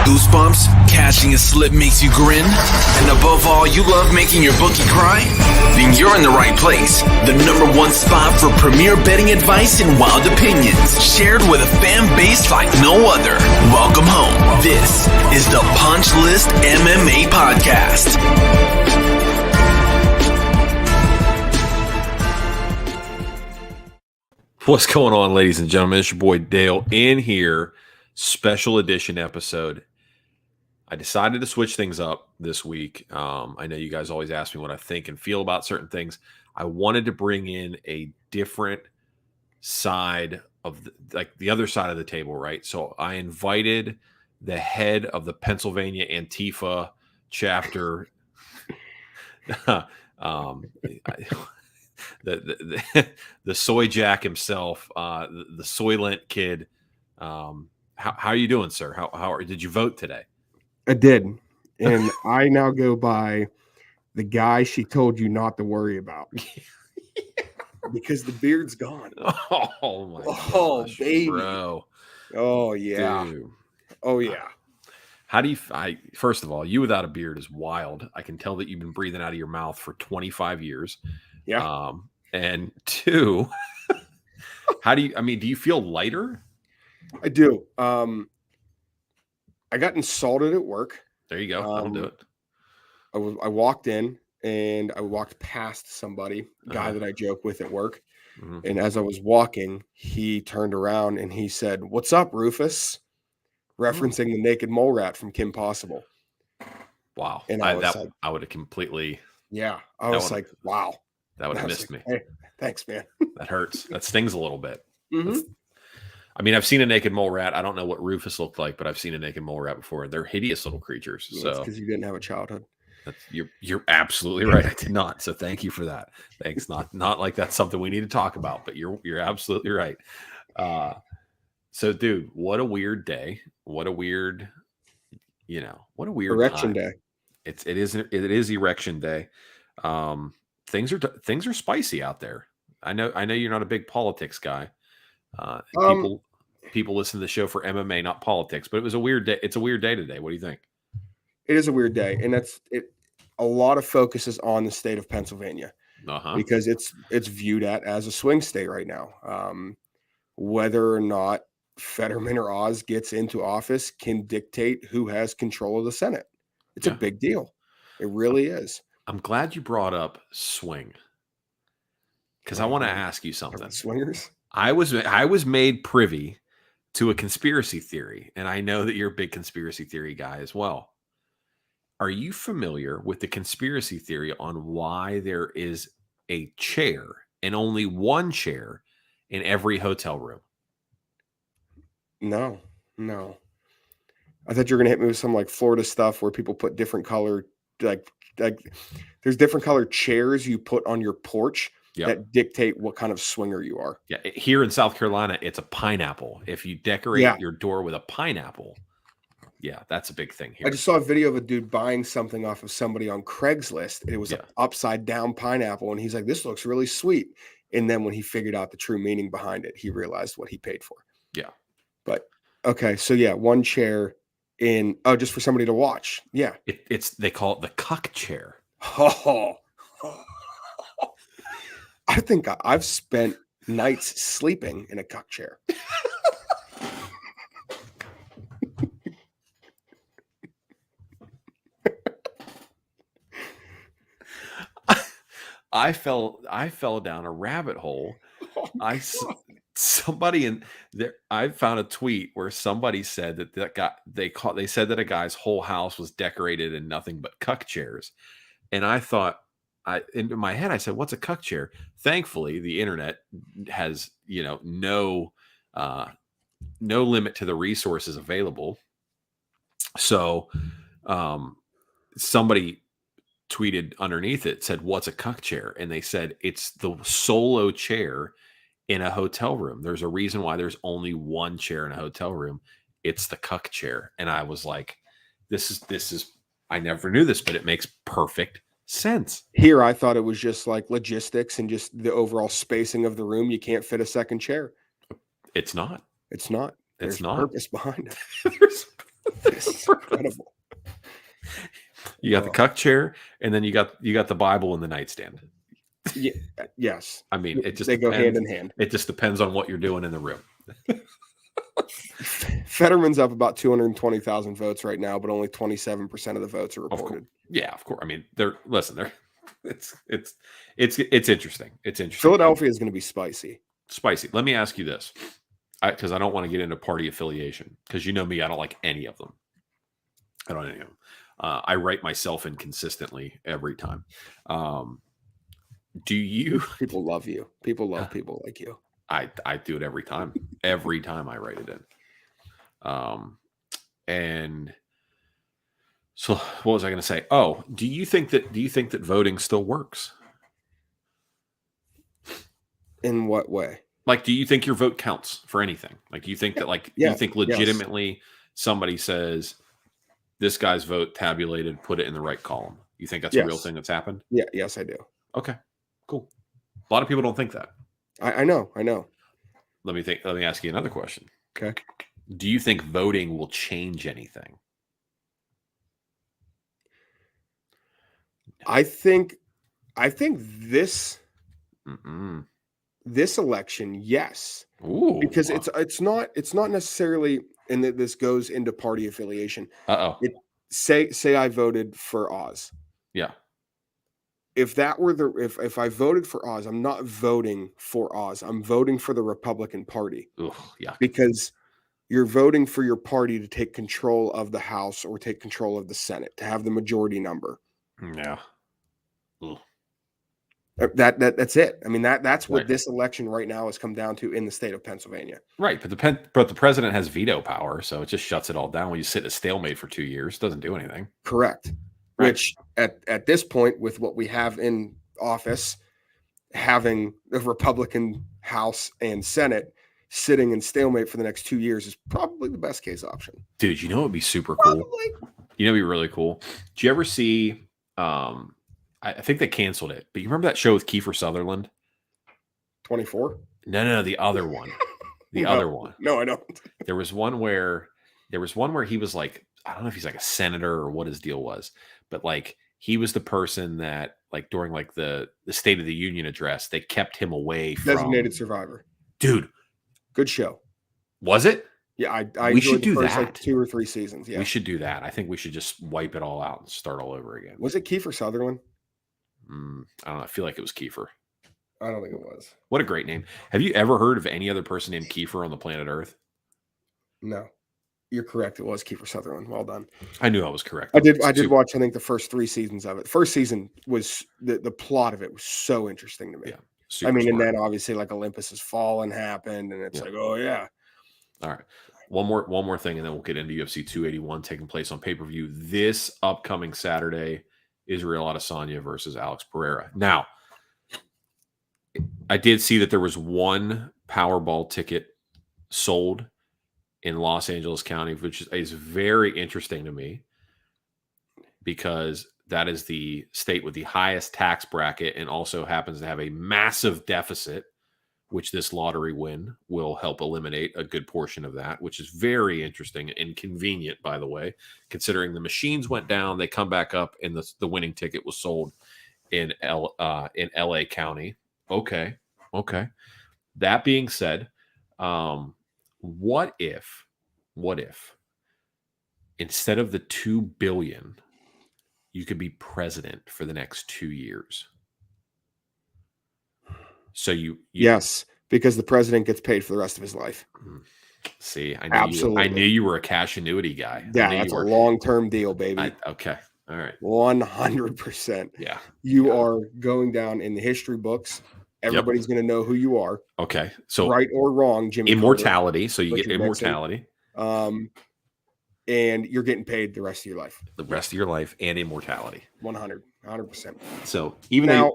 Goosebumps? Catching a slip makes you grin? And above all, you love making your bookie cry? Then you're in the right place. The #1 spot for premier betting advice and wild opinions, shared with a fan base like no other. Welcome home. This is the Punch List MMA Podcast. What's going on, ladies and gentlemen? It's your boy Dale in here. Special edition episode. I decided to switch things up this week. I know you guys always ask me what I think and feel about certain things. I wanted to bring in a different side of the other side of the table, right? So I invited the head of the Pennsylvania Antifa chapter, the soy jack himself, the Soylent kid. How are you doing, sir? Did you vote today? I did, and I now go by the guy she told you not to worry about because the beard's gone. Oh my gosh, baby, bro! Oh yeah, Dude. Oh yeah. How do you? First of all, you without a beard is wild. I can tell that you've been breathing out of your mouth for 25 years. Yeah. And two, how do you? I mean, do you feel lighter? I do. I got insulted at work. There you go. That'll do it. I walked in and I walked past somebody, guy that I joke with at work. Mm-hmm. And as I was walking, he turned around and he said, "What's up, Rufus?" Referencing the naked mole rat from Kim Possible. Wow. And I would have completely. Yeah. I was like, wow. That would have missed me. Hey, thanks, man. That hurts. That stings a little bit. Mm-hmm. I mean, I've seen a naked mole rat. I don't know what Rufus looked like, but I've seen a naked mole rat before. They're hideous little creatures. Yeah, so because you didn't have a childhood. You're absolutely right. I did not. So thank you for that. Thanks. Not like that's something we need to talk about, but you're absolutely right. So dude, what a weird day. What a weird Erection time. day. It is erection day. Things are spicy out there. I know you're not a big politics guy. People listen to the show for MMA, not politics, but it was a weird day. It's a weird day today. What do you think? It is a weird day, and that's it. A lot of focus is on the state of Pennsylvania because it's viewed as a swing state right now. Whether or not Fetterman or Oz gets into office can dictate who has control of the Senate. It's a big deal. It really is. I'm glad you brought up swing because I want to ask you something. Swingers? I was made privy to a conspiracy theory, and I know that you're a big conspiracy theory guy as well. Are you familiar with the conspiracy theory on why there is a chair and only one chair in every hotel room? No. I thought you were going to hit me with some like Florida stuff where people put different color, like there's different colored chairs you put on your porch that dictate what kind of swinger you are. Yeah. Here in South Carolina, it's a pineapple. If you decorate your door with a pineapple, that's a big thing here. I just saw a video of a dude buying something off of somebody on Craigslist. And it was an upside down pineapple. And he's like, this looks really sweet. And then when he figured out the true meaning behind it, he realized what he paid for. Yeah. But okay. So one chair just for somebody to watch. Yeah. They call it the cuck chair. Oh. I think I've spent nights sleeping in a cuck chair. I fell down a rabbit hole. I found a tweet where somebody said that guy they said that a guy's whole house was decorated in nothing but cuck chairs, and I thought in my head I said, "What's a cuck chair?" Thankfully, the internet has no limit to the resources available. So, somebody tweeted underneath it, said, "What's a cuck chair?" And they said it's the solo chair in a hotel room. There's a reason why there's only one chair in a hotel room. It's the cuck chair. And I was like, this is I never knew this, but it makes perfect sense. Here I thought it was just like logistics and just the overall spacing of the room. You can't fit a second chair. It's not. There's purpose behind it. This is incredible. You got the cuck chair, and then you got the Bible in the nightstand. Yeah, yes. I mean, it just go hand in hand. It just depends on what you're doing in the room. Fetterman's up about 220,000 votes right now, but only 27% of the votes are reported. Of course. I mean, it's interesting. It's interesting. Philadelphia is going to be spicy. Spicy. Let me ask you this, because I don't want to get into party affiliation, because you know me, I don't like any of them. I don't know. I write myself in consistently every time. Do you? People love you. People love people like you. I do it every time. Every time I write it in. And so what was I going to say? Oh, do you think that voting still works? In what way? Like, do you think your vote counts for anything? Like, do you think that, like, you think legitimately somebody says this guy's vote tabulated, put it in the right column? You think that's a real thing that's happened? Yeah. Yes, I do. Okay, cool. A lot of people don't think that. I know. Let me ask you another question. Okay. Do you think voting will change anything? I think this this election, yes. Ooh, because it's not necessarily, and that this goes into party affiliation. Say I voted for Oz. Yeah. If that were if I voted for Oz, I'm not voting for Oz. I'm voting for the Republican Party. Ugh, yeah. Because you're voting for your party to take control of the House or take control of the Senate, to have the majority number. Yeah. Ugh. That's it. I mean, that's what this election right now has come down to in the state of Pennsylvania. Right, but the president has veto power, so it just shuts it all down. When you sit in a stalemate for 2 years, it doesn't do anything. Correct. Right. Which at this point, with what we have in office, having the Republican House and Senate sitting in stalemate for the next 2 years is probably the best case option. Dude, you know what would be super cool? You know, it'd be really cool. Did you ever see? I think they canceled it, but you remember that show with Kiefer Sutherland? 24? No, the other one. The other one. No, I don't. There was one where he was like, I don't know if he's like a senator or what his deal was, but like he was the person that, like, during like the State of the Union address, they kept him away from Designated Survivor. Dude, good show. Was it? Yeah, I we should do first, that. Like 2 or 3 seasons. Yeah, we should do that. I think we should just wipe it all out and start all over again. Was it Kiefer Sutherland? I don't know. I feel like it was Kiefer. I don't think it was. What a great name. Have you ever heard of any other person named Kiefer on the planet Earth? No. You're correct. It was Kiefer Sutherland. Well done. I knew I was correct. I did watch, I think, the first 3 seasons of it. First season was the plot of it was so interesting to me. Yeah, I mean, smart. And then obviously like Olympus Has Fallen happened, and it's like, oh yeah. All right. One more thing, and then we'll get into UFC 281 taking place on pay-per-view this upcoming Saturday. Israel Adesanya versus Alex Pereira. Now, I did see that there was one Powerball ticket sold in Los Angeles County, which is very interesting to me because that is the state with the highest tax bracket and also happens to have a massive deficit, which this lottery win will help eliminate a good portion of that, which is very interesting and convenient, by the way, considering the machines went down, they come back up, and the winning ticket was sold in LA County. Okay. That being said, what if instead of the $2 billion, you could be president for the next 2 years? So you yes, because the president gets paid for the rest of his life. See, I knew you were a cash annuity guy. Yeah, that's a long-term deal, baby. Okay, all right, 100%. Yeah, you are going down in the history books. Everybody's going to know who you are. Okay, so right or wrong, Jimmy. Immortality. Carter, so you get immortality. And you're getting paid the rest of your life. The rest of your life and immortality. 100%. So even now,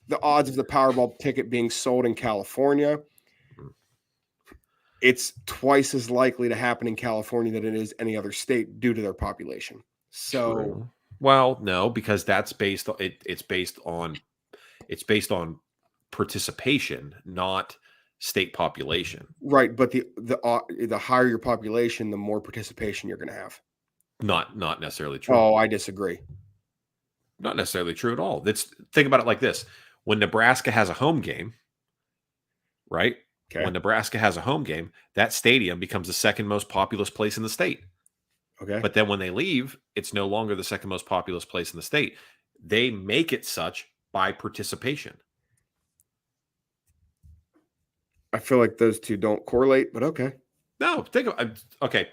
the odds of the Powerball ticket being sold in California, it's twice as likely to happen in California than it is any other state due to their population. So, true. Well, no, because that's based on it's based on participation, not state population. Right, but the higher your population, the more participation you're going to have. Not necessarily true. Oh, I disagree. Not necessarily true at all. Think about it like this. When Nebraska has a home game, right? Okay. When Nebraska has a home game, that stadium becomes the second most populous place in the state. Okay. But then when they leave, it's no longer the second most populous place in the state. They make it such by participation. I feel like those two don't correlate, but okay. No, okay.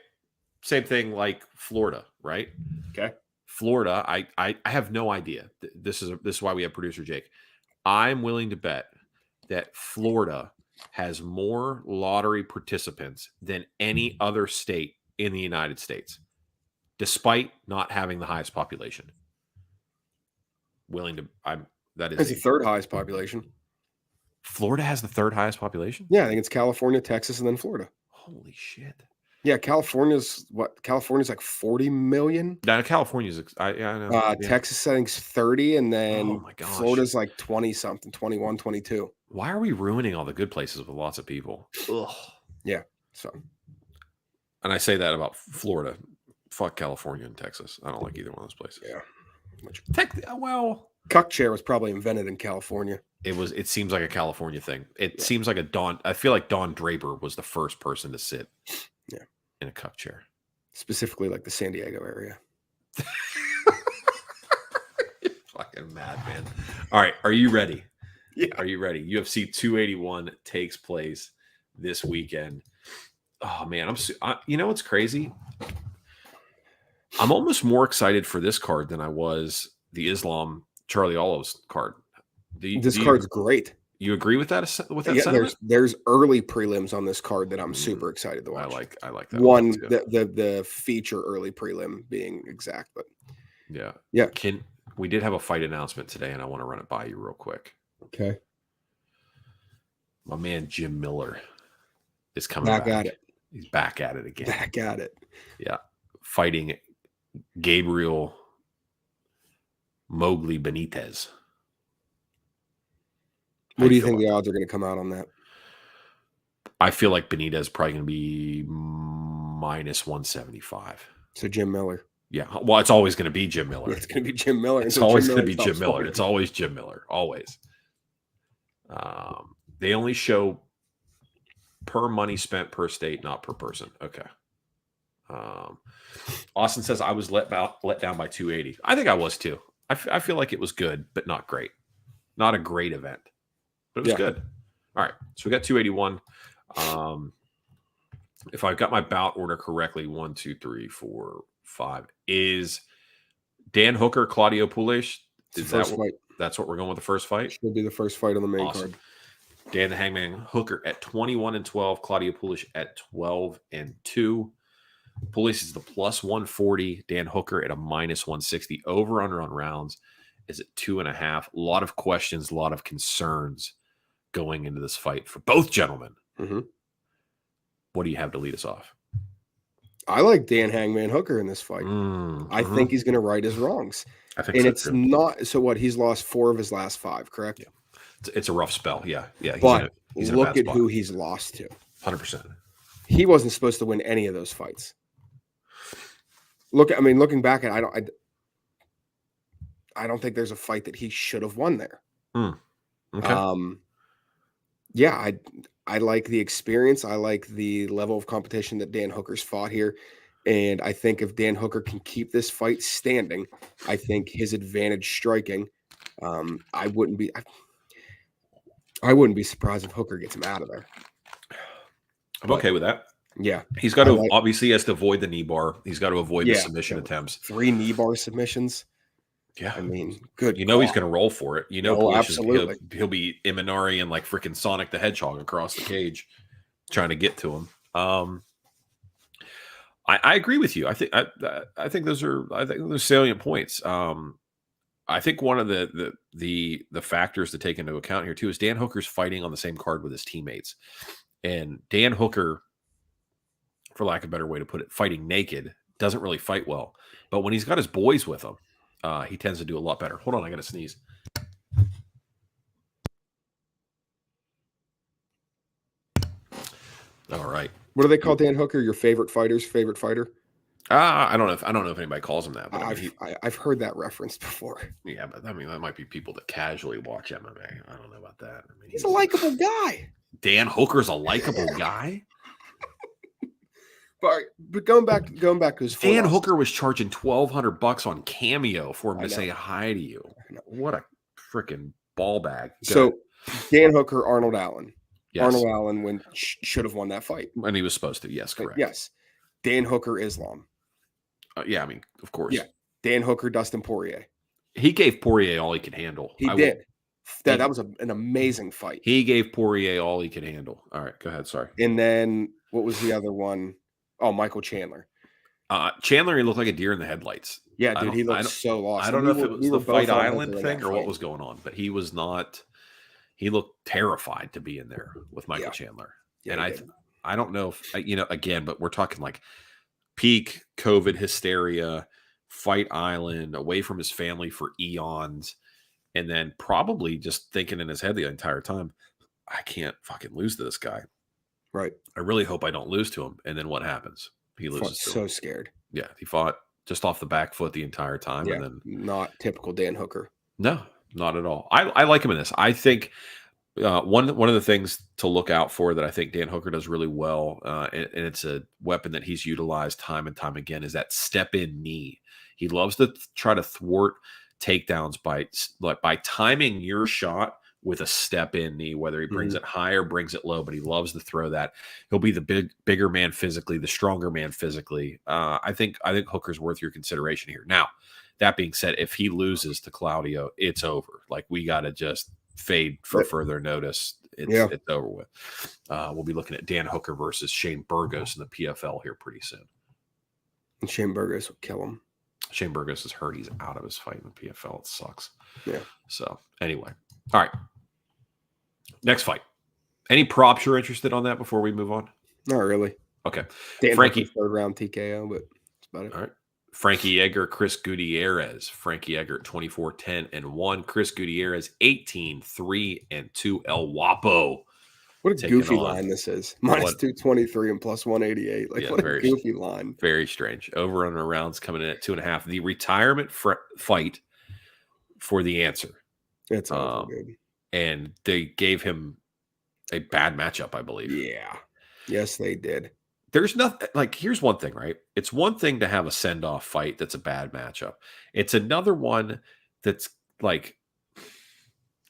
Same thing like Florida, right? Okay. Florida, I have no idea. This is why we have producer Jake. I'm willing to bet that Florida has more lottery participants than any other state in the United States, despite not having the highest population. That is it's the third highest population. Florida has the third highest population? Yeah, I think it's California, Texas, and then Florida. Holy shit. Yeah, California's like 40 million. Now, California's, I know. Texas, I think, is 30, and then Florida's like 20 something, 21, 22. Why are we ruining all the good places with lots of people? Ugh. Yeah. So, and I say that about Florida. Fuck California and Texas. I don't like either one of those places. Yeah. Cuck chair was probably invented in California. It seems like a California thing. It seems like I feel like Don Draper was the first person to sit in a cuck chair. Specifically like the San Diego area. Fucking madman. All right. Are you ready? Yeah. Are you ready? UFC 281 takes place this weekend. Oh man, you know what's crazy? I'm almost more excited for this card than I was the Islam Charlie Olive's card. This card's great. You agree with that? Sentiment? There's early prelims on this card that I'm super excited to watch. I like that one. The feature early prelim being exact, but yeah. We did have a fight announcement today, and I want to run it by you real quick. Okay. My man Jim Miller is coming back at it. He's back at it again. Back at it. Yeah, fighting Gabriel Mowgli Benitez. What do you think the odds are going to come out on that? I feel like Benitez is probably going to be minus 175. So Jim Miller. Yeah. Well, it's always going to be Jim Miller. It's going to be Jim Miller. It's always going to be Jim Miller. It's always Jim Miller. Always. They only show per money spent per state, not per person. Okay. Austin says I was let down by 280. I think I was too. I feel like it was good, but not great. Not a great event, but it was good. All right. So we got 281. If I've got my bout order correctly, 1, 2, 3, 4, 5 is Dan Hooker, Claudio Pulis. That's what we're going with the first fight? Should be the first fight on the main card. Dan the Hangman Hooker at 21-12, Claudio Pulis at 12-2. Pulis is the plus 140, Dan Hooker at a minus 160. Over under on rounds is at 2.5. A lot of questions, a lot of concerns going into this fight for both gentlemen. Mm-hmm. What do you have to lead us off? I like Dan Hangman Hooker in this fight. I think he's going to right his wrongs. I think it's not so. What, he's lost 4 of his last 5, correct? Yeah, it's a rough spell. Yeah. But look at who he's lost to. 100%. He wasn't supposed to win any of those fights. Looking back at I don't think there's a fight that he should have won there. Okay. Yeah, I like the experience. I like the level of competition that Dan Hooker's fought here. And I think if Dan Hooker can keep this fight standing, I think his advantage striking, I wouldn't be surprised if Hooker gets him out of there. I'm okay with that. Yeah. He's got to obviously has to avoid the knee bar. He's got to avoid the submission attempts. 3 knee bar submissions. Yeah. I mean, good. He's going to roll for it. Absolutely. He'll be Imanari and like freaking Sonic the Hedgehog across the cage trying to get to him. I agree with you. I think those are salient points. I think one of the factors to take into account here too is Dan Hooker's fighting on the same card with his teammates. And Dan Hooker, for lack of a better way to put it, fighting naked doesn't really fight well. But when he's got his boys with him, he tends to do a lot better. Hold on, I got to sneeze. All right. What do they call Dan Hooker? Your favorite fighter's favorite fighter? I don't know if anybody calls him that, but I've heard that reference before. Yeah, but I mean that might be people that casually watch MMA. I don't know about that. I mean, he's a likable guy. Dan Hooker's a likable guy. But going back to his Dan Hooker was charging $1,200 on Cameo for him to say hi to you. What a freaking ball bag. So Dan Hooker, Arnold Allen. Yes. Arnold Allen should have won that fight. And he was supposed to. Yes, correct. Yes. Dan Hooker, Islam. Yeah, I mean, of course. Yeah. Dan Hooker, Dustin Poirier. He gave Poirier all he could handle. He did. That was an amazing fight. He gave Poirier all he could handle. All right, go ahead. Sorry. And then what was the other one? Oh, Michael Chandler. Chandler, he looked like a deer in the headlights. Yeah, dude, he looked so lost. I don't know if it was the Fight Island thing or what was going on, but he was not. He looked terrified to be in there with Michael Chandler. Yeah, and I don't know if, again, but we're talking like peak COVID hysteria, Fight Island, away from his family for eons, and then probably just thinking in his head the entire time, I can't fucking lose to this guy. Right. I really hope I don't lose to him. And then what happens? He loses. So scared. Yeah, he fought just off the back foot the entire time. Yeah, and then not typical Dan Hooker. No, not at all. I like him in this. I think one of the things to look out for that I think Dan Hooker does really well, and it's a weapon that he's utilized time and time again, is that step-in knee. He loves to try to thwart takedowns by timing your shot with a step-in knee, whether he brings it high or brings it low, but he loves to throw that. He'll be the bigger man physically, the stronger man physically. I think Hooker's worth your consideration here. Now, that being said, if he loses to Claudio, it's over. Like, we got to just fade for further notice. It's over with. We'll be looking at Dan Hooker versus Shane Burgos in the PFL here pretty soon. And Shane Burgos will kill him. Shane Burgos is hurt. He's out of his fight in the PFL. It sucks. Yeah. So, anyway. All right. Next fight. Any props you're interested on that before we move on? Not really. Okay. Dan Frankie, third round TKO, but that's about it. All right. Frankie Edgar, Chris Gutierrez. Frankie Edgar 24-10-1. Chris Gutierrez 18-3-2. El Guapo. What a goofy line this is. Minus 223 and plus 188. Like, what a goofy line. Very strange. Over under rounds coming in at 2.5. The retirement fight for the answer. It's awful good. And they gave him a bad matchup, I believe. Yeah. Yes, they did. There's nothing like, here's one thing, right? It's one thing to have a send-off fight that's a bad matchup. It's another one that's like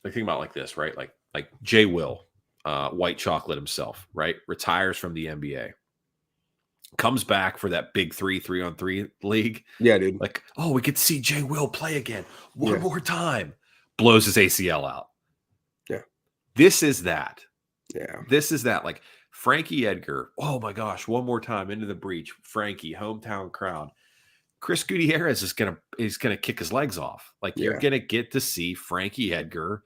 think about it like this, right? Like Jay Will, White Chocolate himself, right? Retires from the NBA. Comes back for that big 3-on-3 league. Yeah, dude. Like, oh, we could see Jay Will play again one more time. Blows his ACL out. Yeah. This is that. Yeah. This is that. Like, Frankie Edgar, oh my gosh, one more time into the breach. Frankie, hometown crowd. Chris Gutierrez is gonna kick his legs off. Like, you're gonna get to see Frankie Edgar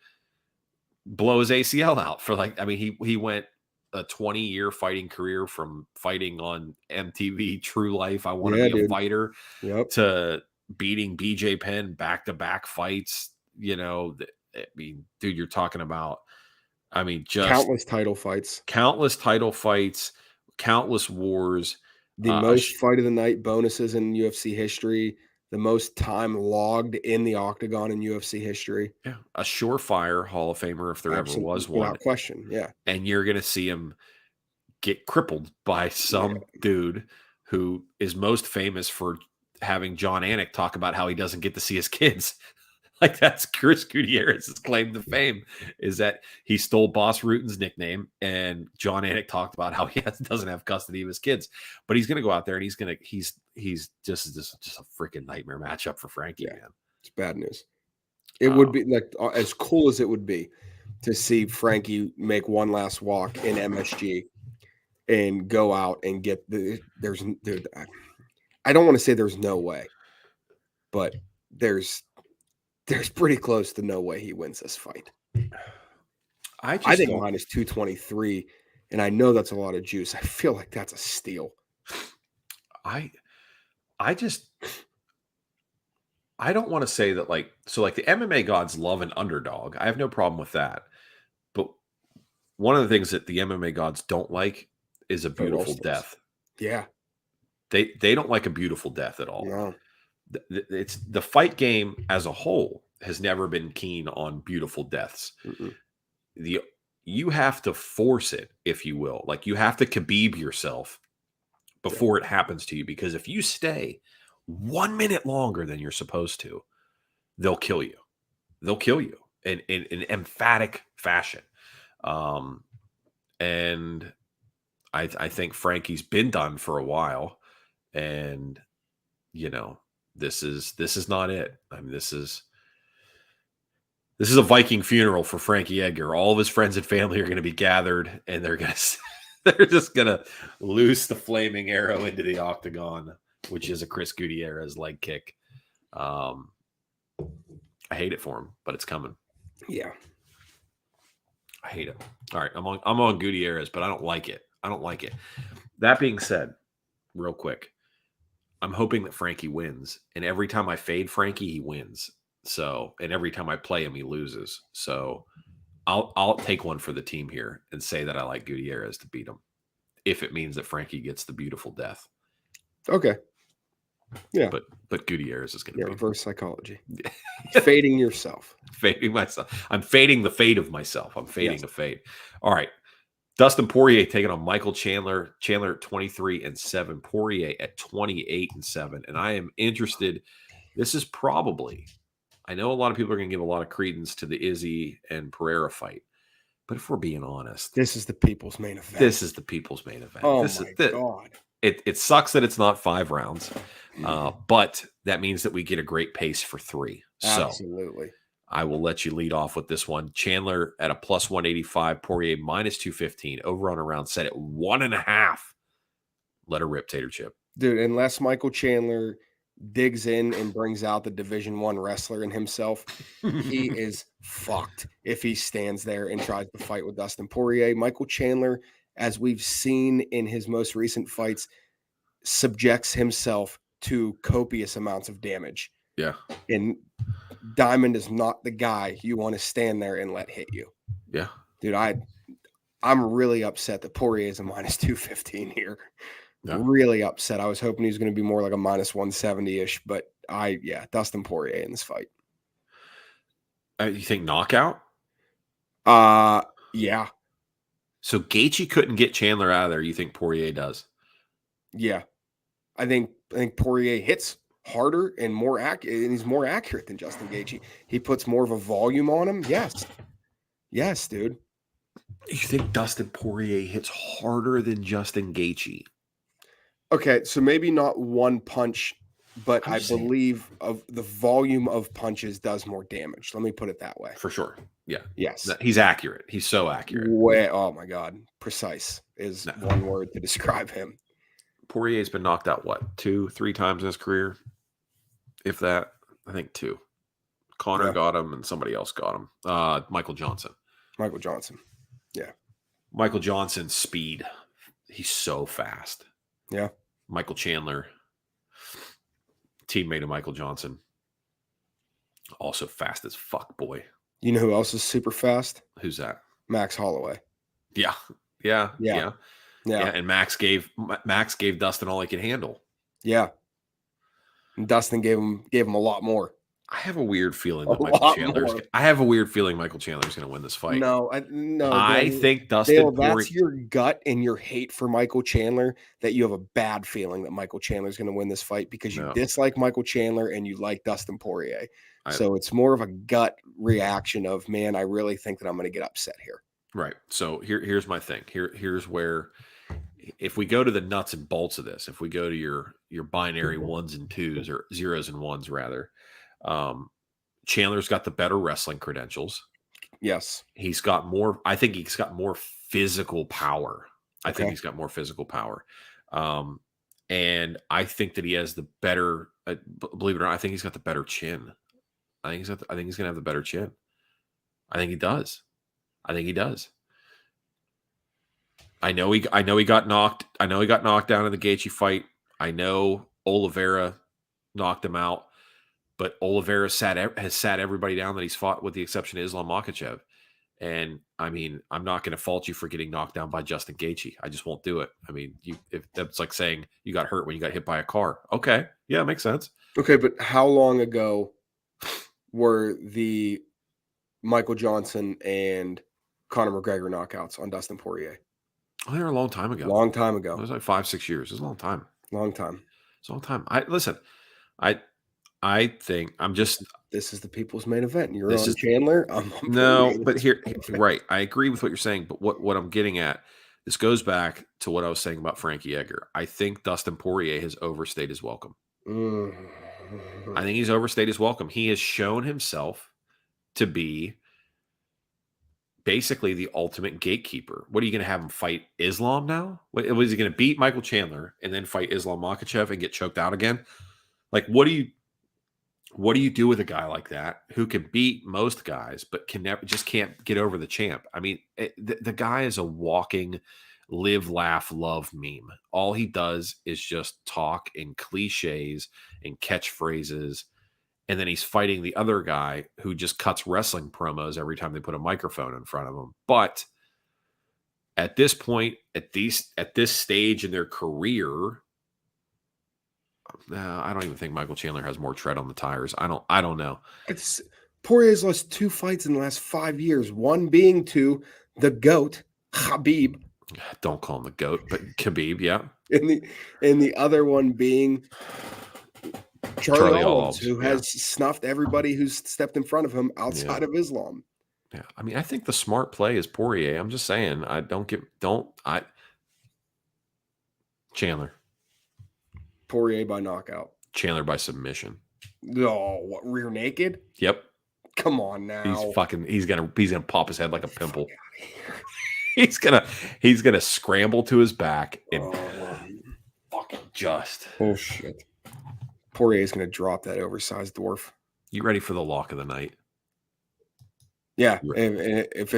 blow his ACL out for he went a 20-year fighting career from fighting on MTV True Life, I want to be a fighter, to beating BJ Penn back-to-back fights. I mean, dude, you're talking about, just countless title fights, countless wars. The most fight of the night bonuses in UFC history. The most time logged in the octagon in UFC history. Yeah, a surefire Hall of Famer if there ever was one. Without question, yeah. And you're going to see him get crippled by some dude who is most famous for having John Anik talk about how he doesn't get to see his kids. Like, that's Chris Gutierrez's claim to fame, is that he stole Boss Rutan's nickname, and John Anik talked about how he doesn't have custody of his kids. But he's going to go out there and he's just a freaking nightmare matchup for Frankie, man. It's bad news. It would be like as cool as it would be to see Frankie make one last walk in MSG and go out and get I don't want to say there's no way, but there's pretty close to no way he wins this fight. I think minus 223, and I know that's a lot of juice. I feel like that's a steal. I don't want to say that like the MMA gods love an underdog. I have no problem with that. But one of the things that the MMA gods don't like is a beautiful death. Yeah. They don't like a beautiful death at all. No. It's the fight game as a whole has never been keen on beautiful deaths. Mm-mm. You have to force it, if you will. Like you have to Khabib yourself before it happens to you, because if you stay 1 minute longer than you're supposed to, they'll kill you. They'll kill you in an emphatic fashion. And I think Frankie's been done for a while, and this is not it. I mean, this is a Viking funeral for Frankie Edgar. All of his friends and family are going to be gathered, and they're just going to loose the flaming arrow into the octagon, which is a Chris Gutierrez leg kick. I hate it for him, but it's coming. Yeah. I hate it. All right, I'm on Gutierrez, but I don't like it. That being said, real quick, I'm hoping that Frankie wins, and every time I fade Frankie, he wins. So, and every time I play him, he loses. So, I'll take one for the team here and say that I like Gutierrez to beat him, if it means that Frankie gets the beautiful death. Okay. Yeah. But Gutierrez is going to be reverse psychology. Fading yourself. Fading myself. I'm fading the fate of myself. I'm fading a fate. All right. Dustin Poirier taking on Michael Chandler. Chandler at 23-7. Poirier at 28-7. And I am interested. This is probably, I know a lot of people are going to give a lot of credence to the Izzy and Pereira fight. But if we're being honest, this is the people's main event. Oh, my God. It sucks that it's not 5 rounds, but that means that we get a great pace for 3. Absolutely. So I will let you lead off with this one. Chandler at a plus 185, Poirier minus 215, over on a round set at 1.5. Let her rip, Tater Chip. Dude, unless Michael Chandler digs in and brings out the Division I wrestler in himself, he is fucked if he stands there and tries to fight with Dustin Poirier. Michael Chandler, as we've seen in his most recent fights, subjects himself to copious amounts of damage. Yeah. And Diamond is not the guy you want to stand there and let hit you. Yeah. Dude, I'm really upset that Poirier is a minus 215 here. Yeah. Really upset. I was hoping he was going to be more like a minus 170-ish, but Dustin Poirier in this fight. You think knockout? Yeah. So Gaethje couldn't get Chandler out of there. You think Poirier does? Yeah. I think Poirier hits harder and more accurate, and he's more accurate than Justin Gaethje. He puts more of a volume on him. Yes, dude. You think Dustin Poirier hits harder than Justin Gaethje? Okay, so maybe not one punch, but I believe of the volume of punches does more damage. Let me put it that way. For sure. Yeah. Yes. He's accurate. He's so accurate. Oh my God. Precise is one word to describe him. Poirier's been knocked out, 2-3 times in his career? If that, I think 2. Connor got him and somebody else got him. Michael Johnson. Yeah. Michael Johnson's speed. He's so fast. Yeah. Michael Chandler, teammate of Michael Johnson. Also fast as fuck, boy. You know who else is super fast? Who's that? Max Holloway. Yeah. And Max gave Dustin all he could handle. Yeah. And Dustin gave him a lot more. I have a weird feeling that Michael Chandler's going to win this fight. No. I think Dustin. That's your gut and your hate for Michael Chandler, that you have a bad feeling that Michael Chandler's going to win this fight because you dislike Michael Chandler and you like Dustin Poirier. So it's more of a gut reaction of, man, I really think that I'm going to get upset here. Right. So here's my thing. Here's where, if we go to the nuts and bolts of this, if we go to your binary 1s and 2s, or 0s and 1s rather. Chandler's got the better wrestling credentials. Yes. I think he's got more physical power. And I think that he has the better, believe it or not, I think he's got the better chin. I think he's going to have the better chin. I think he does. I know he got knocked. I know he got knocked down in the Gaethje fight. I know Oliveira knocked him out. But Oliveira has sat everybody down that he's fought, with the exception of Islam Makhachev. And I mean, I'm not going to fault you for getting knocked down by Justin Gaethje. I just won't do it. I mean, if that's like saying you got hurt when you got hit by a car. Okay. Yeah, it makes sense. Okay, but how long ago were the Michael Johnson and Conor McGregor knockouts on Dustin Poirier? Oh, they were a long time ago. Long time ago. It was like 5-6 years. It was a long time. Long time. It's a long time. I think I'm just. This is the people's main event. You're on Chandler. I'm on no, but here, right. I agree with what you're saying. But what I'm getting at, this goes back to what I was saying about Frankie Edgar. I think Dustin Poirier has overstayed his welcome. I think he's overstayed his welcome. He has shown himself to be basically the ultimate gatekeeper. What are you going to have him fight Islam now? Was he going to beat Michael Chandler and then fight Islam Makhachev and get choked out again? Like, what do you do with a guy like that who can beat most guys but can't get over the champ? I mean, the guy is a walking live, laugh, love meme. All he does is just talk in cliches and catchphrases. And then he's fighting the other guy who just cuts wrestling promos every time they put a microphone in front of him. But at this point, at this stage in their career, I don't even think Michael Chandler has more tread on the tires. I don't know. Poirier's lost 2 fights in the last 5 years. One being to the GOAT, Khabib. Don't call him the GOAT, but Khabib, yeah. And the other one being Charlie Olives, who has snuffed everybody who's stepped in front of him outside of Islam. Yeah, I mean, I think the smart play is Poirier. I'm just saying, Chandler. Poirier by knockout. Chandler by submission. Oh, what, rear naked? Yep. Come on now. He's gonna pop his head like a pimple. He's gonna scramble to his back and fucking just. Oh shit. Poirier's gonna drop that oversized dwarf. You ready for the lock of the night? Yeah. If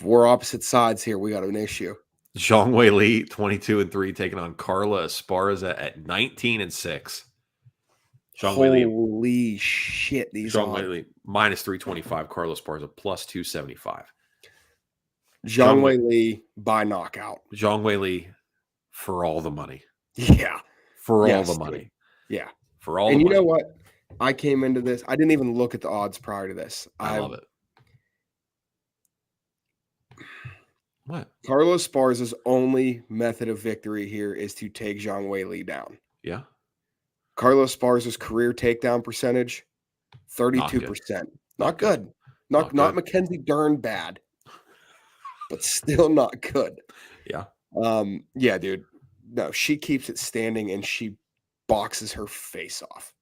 we're opposite sides here, we got an issue. Zhang Weili, 22-3, taking on Carla Esparza at 19-6. Holy shit! Zhang Weili minus 325. Carla Esparza plus 275. Zhang Weili by knockout. Zhang Weili for all the money. Yeah. For all the money. Yeah. For all. And the you money. know what? I came into this. I didn't even look at the odds prior to this. I love it. What? Carlos Esparza's only method of victory here is to take Zhang Weili down. Yeah. Carlos Esparza's career takedown percentage, 32%. Not good. Not Mackenzie Dern bad, but still not good. Yeah. Yeah, dude. No, she keeps it standing and she boxes her face off.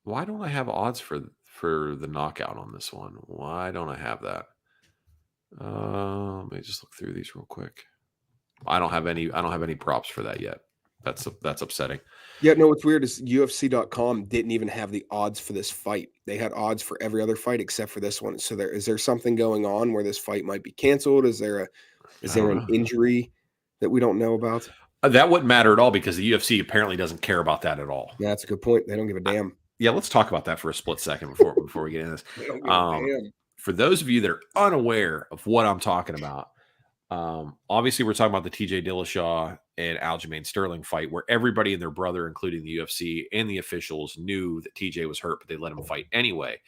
Why don't I have odds for the knockout on this one? Why don't I have that? Let me just look through these real quick. I don't have any props for that yet. That's upsetting. Yeah, no, what's weird is UFC.com didn't even have the odds for this fight. They had odds for every other fight except for this one. So is there something going on where this fight might be canceled? Is there an injury that we don't know about? That wouldn't matter at all because the UFC apparently doesn't care about that at all. Yeah, that's a good point. They don't give a damn. Let's talk about that for a split second before we get into this. They don't give a damn. For those of you that are unaware of what I'm talking about, obviously we're talking about the TJ Dillashaw and Aljamain Sterling fight where everybody and their brother, including the UFC and the officials, knew that TJ was hurt, but they let him fight anyway.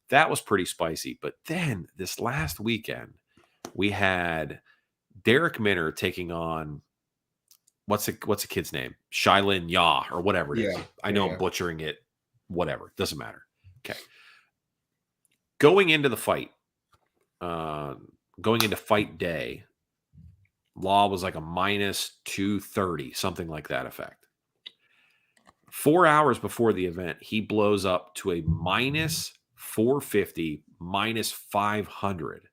That was pretty spicy. But then this last weekend, we had Derek Minner taking on what's a kid's name? Shilin Yah or whatever it is. I know I'm butchering it. Whatever. Doesn't matter. Okay. Going into the fight, going into fight day, Law was like a minus 230, something like that effect. 4 hours before the event, he blows up to a minus 450, minus 500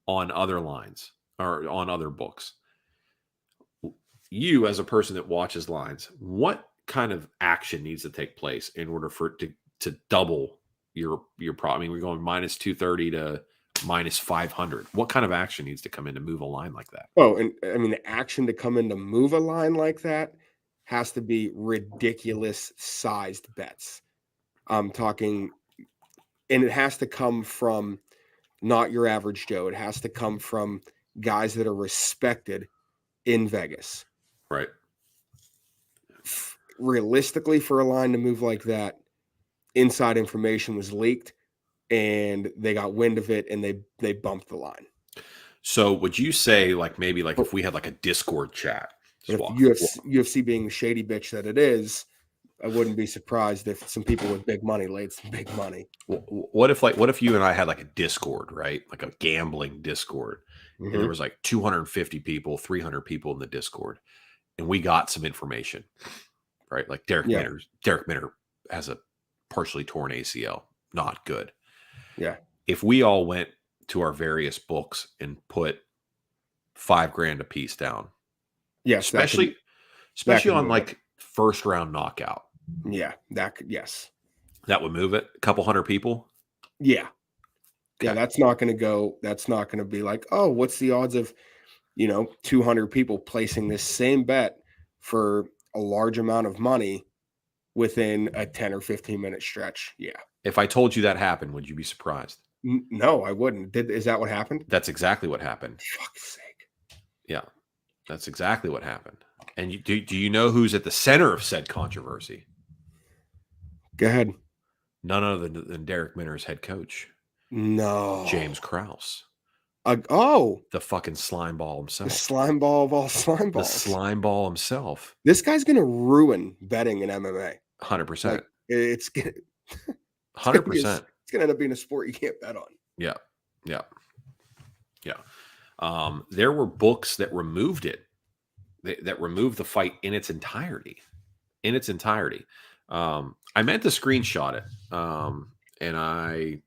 on other lines or on other books. You, as a person that watches lines, what kind of action needs to take place in order for it to double your problem? I mean, we're going minus 230 to minus 500. What kind of action needs to come in to move a line like that? Oh, and I mean, the action to come in to move a line like that has to be ridiculous sized bets. I'm talking and it has to come from not your average Joe. It has to come from guys that are respected in Vegas. Right. Realistically, for a line to move like that, inside information was leaked and they got wind of it and they bumped the line. So would you say maybe if we had a Discord chat? But if UFC being the shady bitch that it is, I wouldn't be surprised if some people with big money laid some big money. What if you and I had a Discord, right? Like a gambling Discord, and there was 250 people, 300 people in the Discord, and we got some information, right? Like Derek Minner has a partially torn ACL, not good. Yeah. If we all went to our various books and put $5,000 a piece down, yes, especially on first round knockout. Yeah, yes. That would move it. A couple hundred people. Yeah. Okay. Yeah, that's not going to be like, oh, what's the odds of, 200 people placing this same bet for a large amount of money within a 10 or 15 minute stretch? Yeah. If I told you that happened, would you be surprised? No, I wouldn't. Is that what happened? That's exactly what happened. For fuck's sake. Yeah, that's exactly what happened. And do you know who's at the center of said controversy? Go ahead. None other than Derek Minner's head coach. No. James Krause. The fucking slime ball himself. The slime ball of all slime balls. The slime ball himself. This guy's going to ruin betting in MMA. 100%. It's going 100%. It's going to end up being a sport you can't bet on. Yeah. There were books that removed it. That removed the fight in its entirety. I meant to screenshot it, and I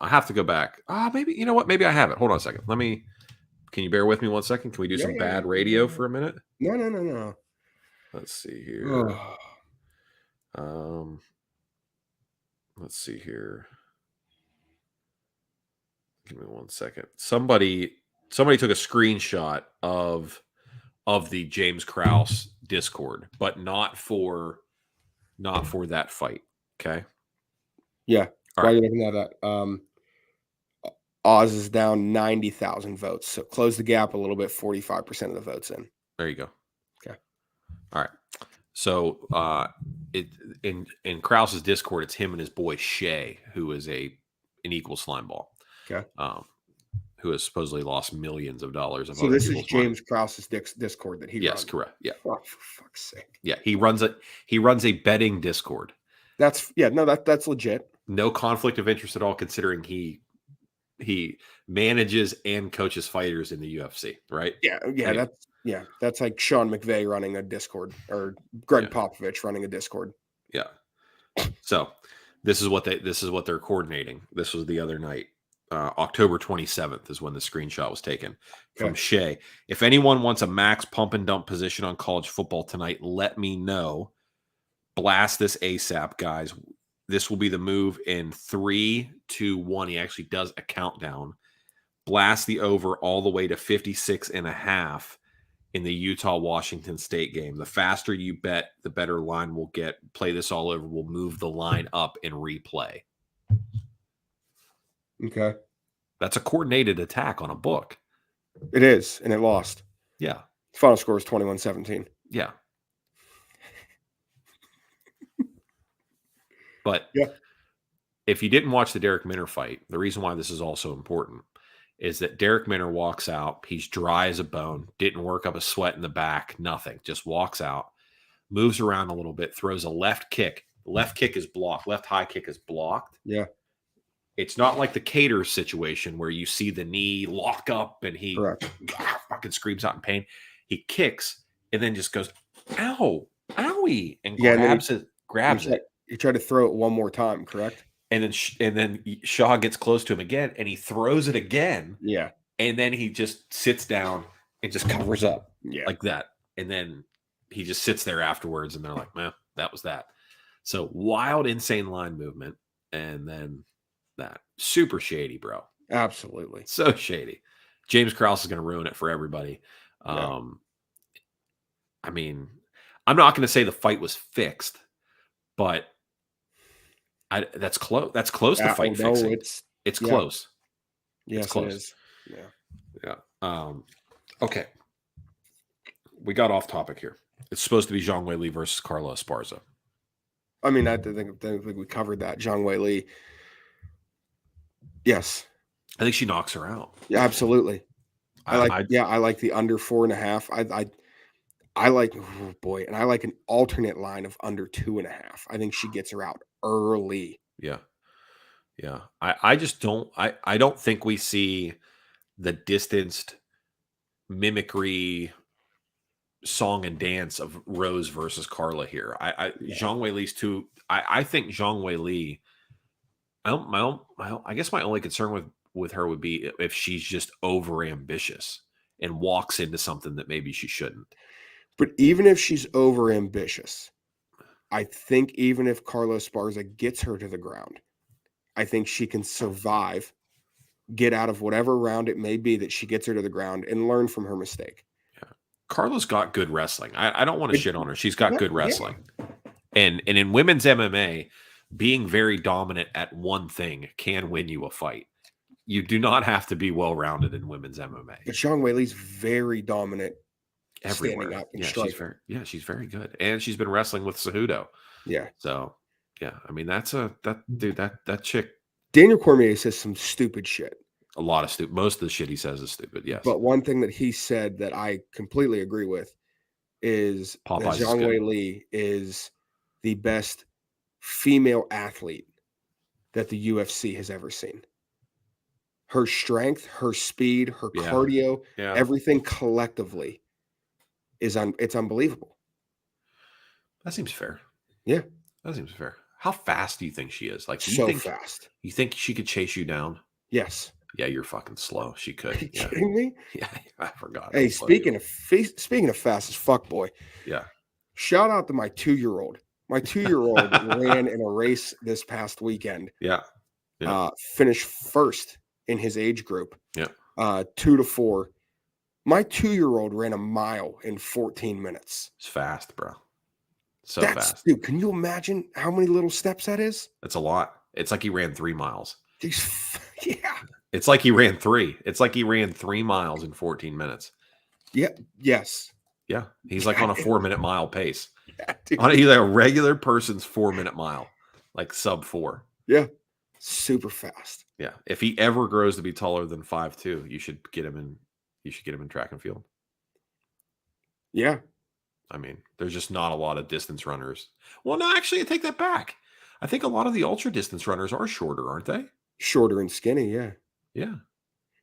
have to go back. Maybe you know what? Maybe I have it. Hold on a second. Can you bear with me 1 second? Can we do some bad radio for a minute? No. Let's see here. Let's see here. Give me 1 second. Somebody took a screenshot of the James Krause Discord, but not for that fight. Okay. Yeah. Why are you looking at that? Oz is down 90,000 votes. So close the gap a little bit, 45% of the votes in. There you go. Okay. All right. So in Krause's Discord, it's him and his boy Shay, who is an equal slime ball. Okay. Who has supposedly lost millions of dollars. So this is James Krause's Discord that he runs. Yes, correct. Yeah. Oh, for fuck's sake. Yeah, he runs a betting Discord. That's legit. No conflict of interest at all, considering he manages and coaches fighters in the UFC, right? Yeah. That's like Sean McVay running a Discord or Greg Popovich running a Discord. Yeah. So this is what they're coordinating. This was the other night. October 27th is when the screenshot was taken from Shay. If anyone wants a max pump and dump position on college football tonight, let me know. Blast this ASAP, guys. This will be the move in 3, 2, 1. He actually does a countdown. Blast the over all the way to 56.5 in the Utah-Washington State game. The faster you bet, the better line will get. Play this all over. We'll move the line up in replay. Okay. That's a coordinated attack on a book. It is, and it lost. Yeah. Final score is 21-17. Yeah. But if you didn't watch the Derek Minner fight, the reason why this is also important is that Derek Minner walks out. He's dry as a bone, didn't work up a sweat in the back, nothing. Just walks out, moves around a little bit, throws a left kick. Left kick is blocked. Left high kick is blocked. Yeah. It's not like the Cater situation where you see the knee lock up and he fucking screams out in pain. He kicks and then just goes, ow, owie, and grabs it. He tried to throw it one more time, correct? And then Shaw gets close to him again and he throws it again. Yeah. And then he just sits down and just covers up like that. And then he just sits there afterwards and they're like, man, that was that. So wild, insane line movement. And then that super shady, bro. Absolutely. So shady. James Krause is going to ruin it for everybody. I mean, I'm not going to say the fight was fixed, but That's close. That's close to fight fixing. It's close. Yes, close. It is. Yeah. Okay. We got off topic here. It's supposed to be Zhang Weili versus Carla Esparza. I mean, I think we covered that. Zhang Weili. Yes. I think she knocks her out. Yeah, absolutely. I like the under 4.5. I like, oh boy, and I like an alternate line of under 2.5. I think she gets her out early. Yeah. Yeah. I just don't I don't think we see the distanced mimicry song and dance of Rose versus Carla here. Zhang Weili's too. I think Zhang Weili. I guess my only concern with her would be if she's just over ambitious and walks into something that maybe she shouldn't. But even if she's over ambitious, I think even if Carla Esparza gets her to the ground, I think she can survive, get out of whatever round it may be that she gets her to the ground, and learn from her mistake. Carla's got good wrestling. I don't want to shit on her. She's got good wrestling. Yeah. And in women's MMA, being very dominant at one thing can win you a fight. You do not have to be well-rounded in women's MMA. But Zhang Weili's very dominant everywhere. Standing up and she's very good. And she's been wrestling with Cejudo. Yeah. So, yeah. I mean, that chick. Daniel Cormier says some stupid shit. A lot of stupid. Most of the shit he says is stupid. Yes. But one thing that he said that I completely agree with is that Zhang Weili is the best female athlete that the UFC has ever seen. Her strength, her speed, her cardio, everything collectively it's unbelievable. That seems fair. Yeah. That seems fair. How fast do you think she is? Like fast. You think she could chase you down? Yes. Yeah, you're fucking slow. She could. Are you kidding me? Yeah, I forgot. Hey, speaking of fast as fuck, boy. Yeah. Shout out to my 2-year-old. My 2-year-old ran in a race this past weekend. Yeah. Finished first in his age group. Yeah. 2 to 4. My 2-year-old ran a mile in 14 minutes. It's fast, bro. That's fast. Dude, can you imagine how many little steps that is? That's a lot. It's like he ran 3 miles. Yeah. It's like he ran 3. It's like he ran 3 miles in 14 minutes. Yeah. Yes. Yeah. He's like on a 4-minute mile pace. Yeah, dude. On either a regular person's 4-minute mile, like sub 4. Yeah. Super fast. Yeah. If he ever grows to be taller than 5'2", you should get him in track and field. Yeah. I mean, there's just not a lot of distance runners. Well, no, actually, I take that back. I think a lot of the ultra distance runners are shorter, aren't they? Shorter and skinny, yeah. Yeah.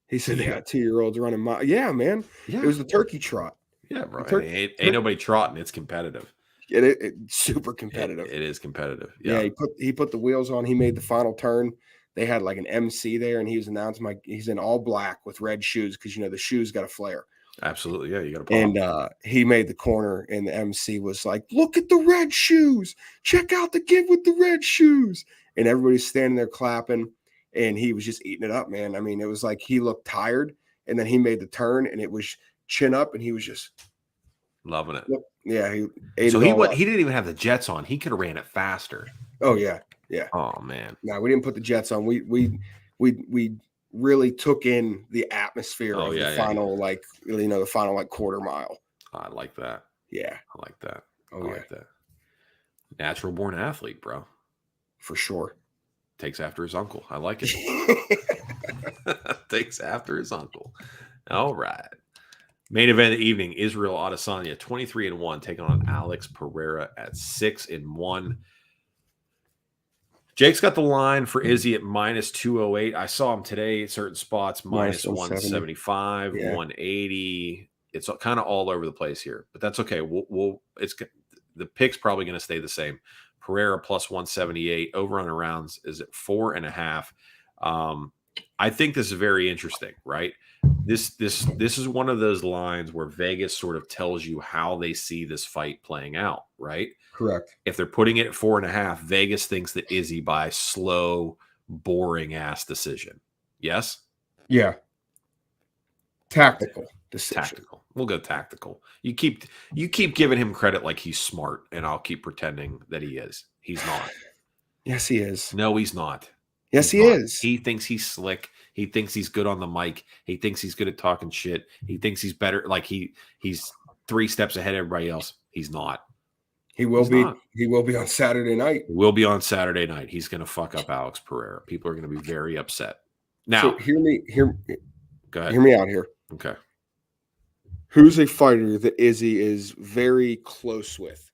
He said they got 2-year-olds running miles. Yeah, man. Yeah. It was the turkey trot. Yeah, bro. Ain't nobody trotting. It's competitive. It's super competitive. It is competitive. Yeah. He put the wheels on. He made the final turn. They had like an MC there, and he was announcing he's in all black with red shoes because the shoes got a flare. Absolutely, yeah, you got to. And he made the corner, and the MC was like, "Look at the red shoes! Check out the kid with the red shoes!" And everybody's standing there clapping, and he was just eating it up, man. I mean, it was like he looked tired, and then he made the turn, and it was chin up, and he was just loving it. Yeah, he ate so it all up. He didn't even have the jets on. He could have ran it faster. Oh yeah, yeah. Oh man, no, we didn't put the jets on. We really took in the atmosphere of the final, the final quarter mile. I like that. Yeah. I like that. I like that. Natural born athlete, bro. For sure. Takes after his uncle. I like it. Takes after his uncle. All right. Main event of the evening, Israel Adesanya, 23-1, taking on Alex Pereira at 6-1. Jake's got the line for Izzy at -208. I saw him today at certain spots, -175, 180. It's kind of all over the place here, but that's okay. The pick's probably going to stay the same. Pereira +178. Over on the rounds is at 4.5. I think this is very interesting, right? This is one of those lines where Vegas sort of tells you how they see this fight playing out, right? Correct. If they're putting it at 4.5, Vegas thinks that Izzy by slow, boring ass decision. Yes? Yeah. Tactical decision. Tactical. We'll go tactical. You keep giving him credit like he's smart, and I'll keep pretending that he is. He's not. Yes, he is. No, he's not. Yes, he is. He thinks he's slick. He thinks he's good on the mic. He thinks he's good at talking shit. He thinks he's better. Like he's 3 steps ahead of everybody else. He's not. He will be. He will be on Saturday night. He will be on Saturday night. He's going to fuck up Alex Pereira. People are going to be very upset. Now, so hear me go ahead. Hear me out here. Okay. Who's a fighter that Izzy is very close with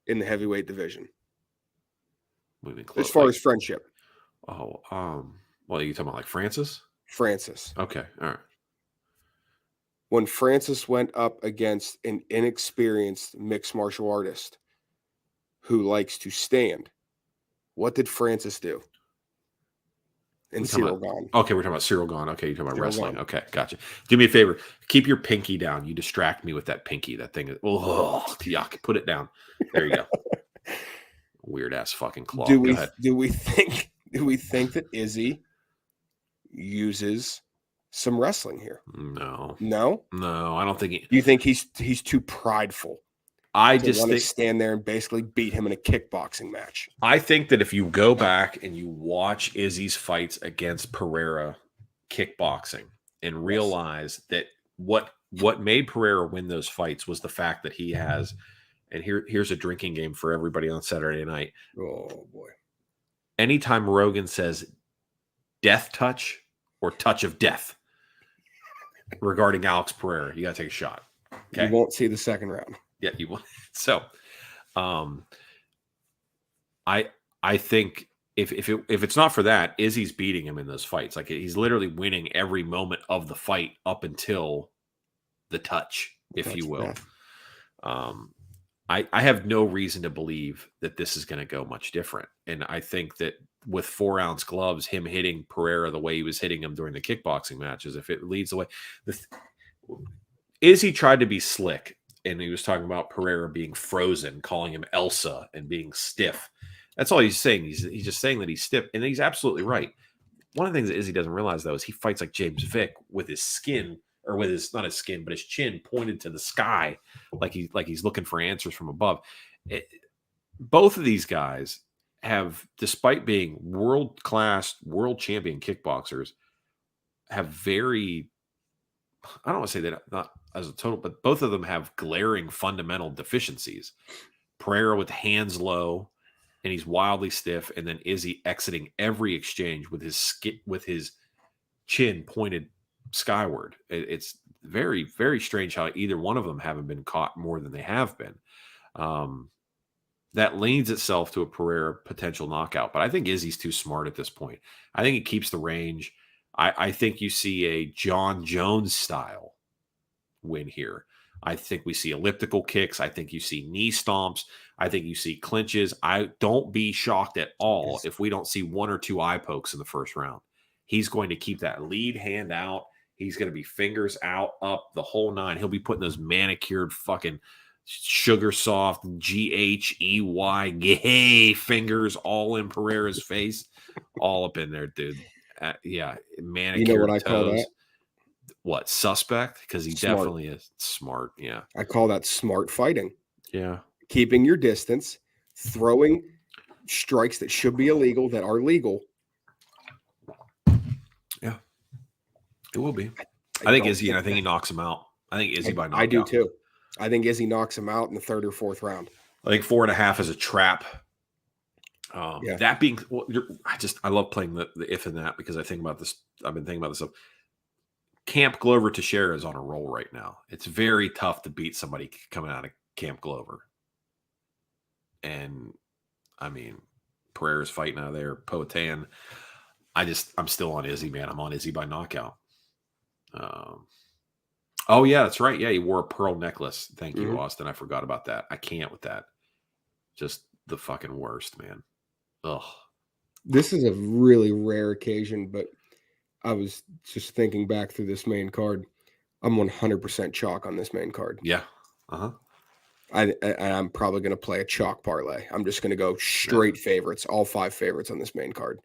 in the heavyweight division? As far as friendship. Oh, well, are you talking about like Francis? Francis. Okay, all right. When Francis went up against an inexperienced mixed martial artist who likes to stand, what did Francis do? And Cyril Gane. Okay, we're talking about Cyril Gane. Okay, you're talking about wrestling. Okay, gotcha. Do me a favor. Keep your pinky down. You distract me with that pinky. That thing. Oh, yuck. Put it down. There you go. Weird ass fucking claw. Do we think that Izzy uses some wrestling here? No, I don't think. You think he's too prideful? I just want to stand there and basically beat him in a kickboxing match. I think that if you go back and you watch Izzy's fights against Pereira kickboxing and realize that what made Pereira win those fights was the fact that he has, and here's a drinking game for everybody on Saturday night. Oh boy. Anytime Rogan says death touch or touch of death regarding Alex Pereira, you got to take a shot. Okay? You won't see the second round. Yeah, you will. So, I think if it's not for that, Izzy's beating him in those fights. Like he's literally winning every moment of the fight up until the touch, if you will. I have no reason to believe that this is going to go much different. And I think that with 4-ounce gloves, him hitting Pereira the way he was hitting him during the kickboxing matches, if it leads the way, Izzy tried to be slick. And he was talking about Pereira being frozen, calling him Elsa and being stiff. That's all he's saying. He's just saying that he's stiff. And he's absolutely right. One of the things that Izzy doesn't realize, though, is he fights like James Vick with his skin, or with his, not his skin, but his chin pointed to the sky, like he's looking for answers from above. Both of these guys have, despite being world-class, world champion kickboxers, have very, I don't want to say that not as a total, but both of them have glaring fundamental deficiencies. Pereira with hands low, and he's wildly stiff, and then Izzy exiting every exchange with his chin pointed skyward. It's very, very strange how either one of them haven't been caught more than they have been. That leans itself to a Pereira potential knockout, but I think Izzy's too smart at this point. I think he keeps the range. I think you see a John Jones style win here. I think we see elliptical kicks. I think you see knee stomps. I think you see clinches. I don't be shocked at all if we don't see 1 or 2 eye pokes in the first round. He's going to keep that lead hand out. He's going to be fingers out, up, the whole 9. He'll be putting those manicured fucking sugar soft GHEY gay fingers all in Pereira's face, all up in there, dude. Yeah, manicured. You know what I toes. call that? What, suspect? Because he definitely is smart. Yeah. I call that smart fighting. Yeah. Keeping your distance, throwing strikes that should be illegal that are legal. Yeah. It will be. I think Izzy, and I think he knocks him out. I think Izzy by knockout. I do too. I think Izzy knocks him out in the 3rd or 4th round. I think 4.5 is a trap. That being, I love playing the if and that, because I think about this. I've been thinking about this stuff. Camp Glover Teixeira is on a roll right now. It's very tough to beat somebody coming out of Camp Glover. And I mean, Pereira's fighting out of there. Poatan. I'm still on Izzy, man. I'm on Izzy by knockout. Oh yeah, that's right. Yeah, he wore a pearl necklace. Thank you, Austin. I forgot about that. I can't with that. Just the fucking worst, man. Ugh. This is a really rare occasion, but I was just thinking back through this main card. I'm 100% chalk on this main card. Yeah. I'm probably going to play a chalk parlay. I'm just going to go straight favorites, all 5 favorites on this main card.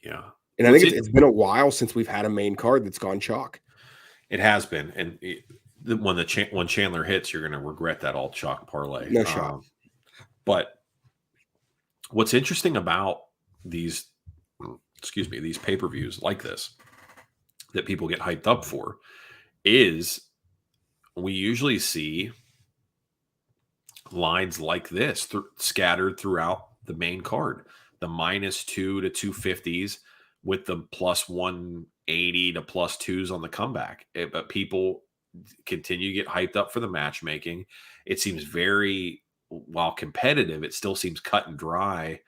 Yeah. And I think it's been a while since we've had a main card that's gone chalk. It has been. And when Chandler hits, you're going to regret that all chalk parlay. No shot. But What's interesting about these pay-per-views like this that people get hyped up for is we usually see lines like this scattered throughout the main card. The -2 to 250s with the +180 to +2s on the comeback. But people continue to get hyped up for the matchmaking. It seems while competitive, it still seems cut and dry,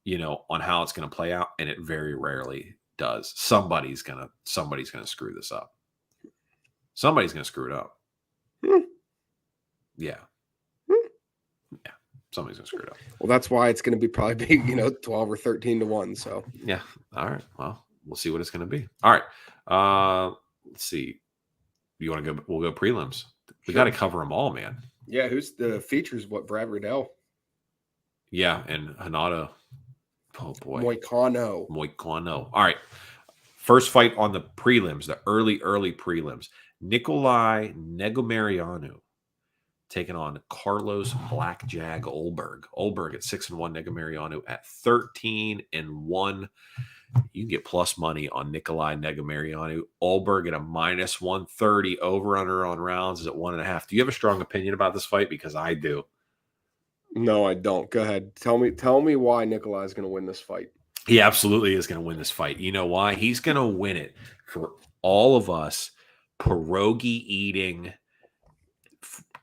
on how it's going to play out, and it very rarely does. Somebody's gonna screw this up. Somebody's gonna screw it up. Yeah. Yeah. Somebody's gonna screw it up. Well, that's why it's going to be probably 12 or 13 to 1. So yeah. All right. Well, we'll see what it's going to be. All right. Let's see. You want to go? We'll go prelims. We got to cover them all, man. Yeah. Who's the features? What, Brad Riddell? Yeah, and Hanada. Oh boy, Moicano. All right. First fight on the prelims, the early prelims. Nikolai Negumereanu taking on Carlos Blackjag Olberg. Olberg at 6-1, Negumereanu at 13-1. You can get plus money on Nikolai Negumereanu. Olberg at a -130. Over/under on rounds is at 1.5. Do you have a strong opinion about this fight? Because I do. No, I don't. Go ahead. Tell me why Nikolai is going to win this fight. He absolutely is going to win this fight. You know why? He's going to win it for all of us pierogi eating,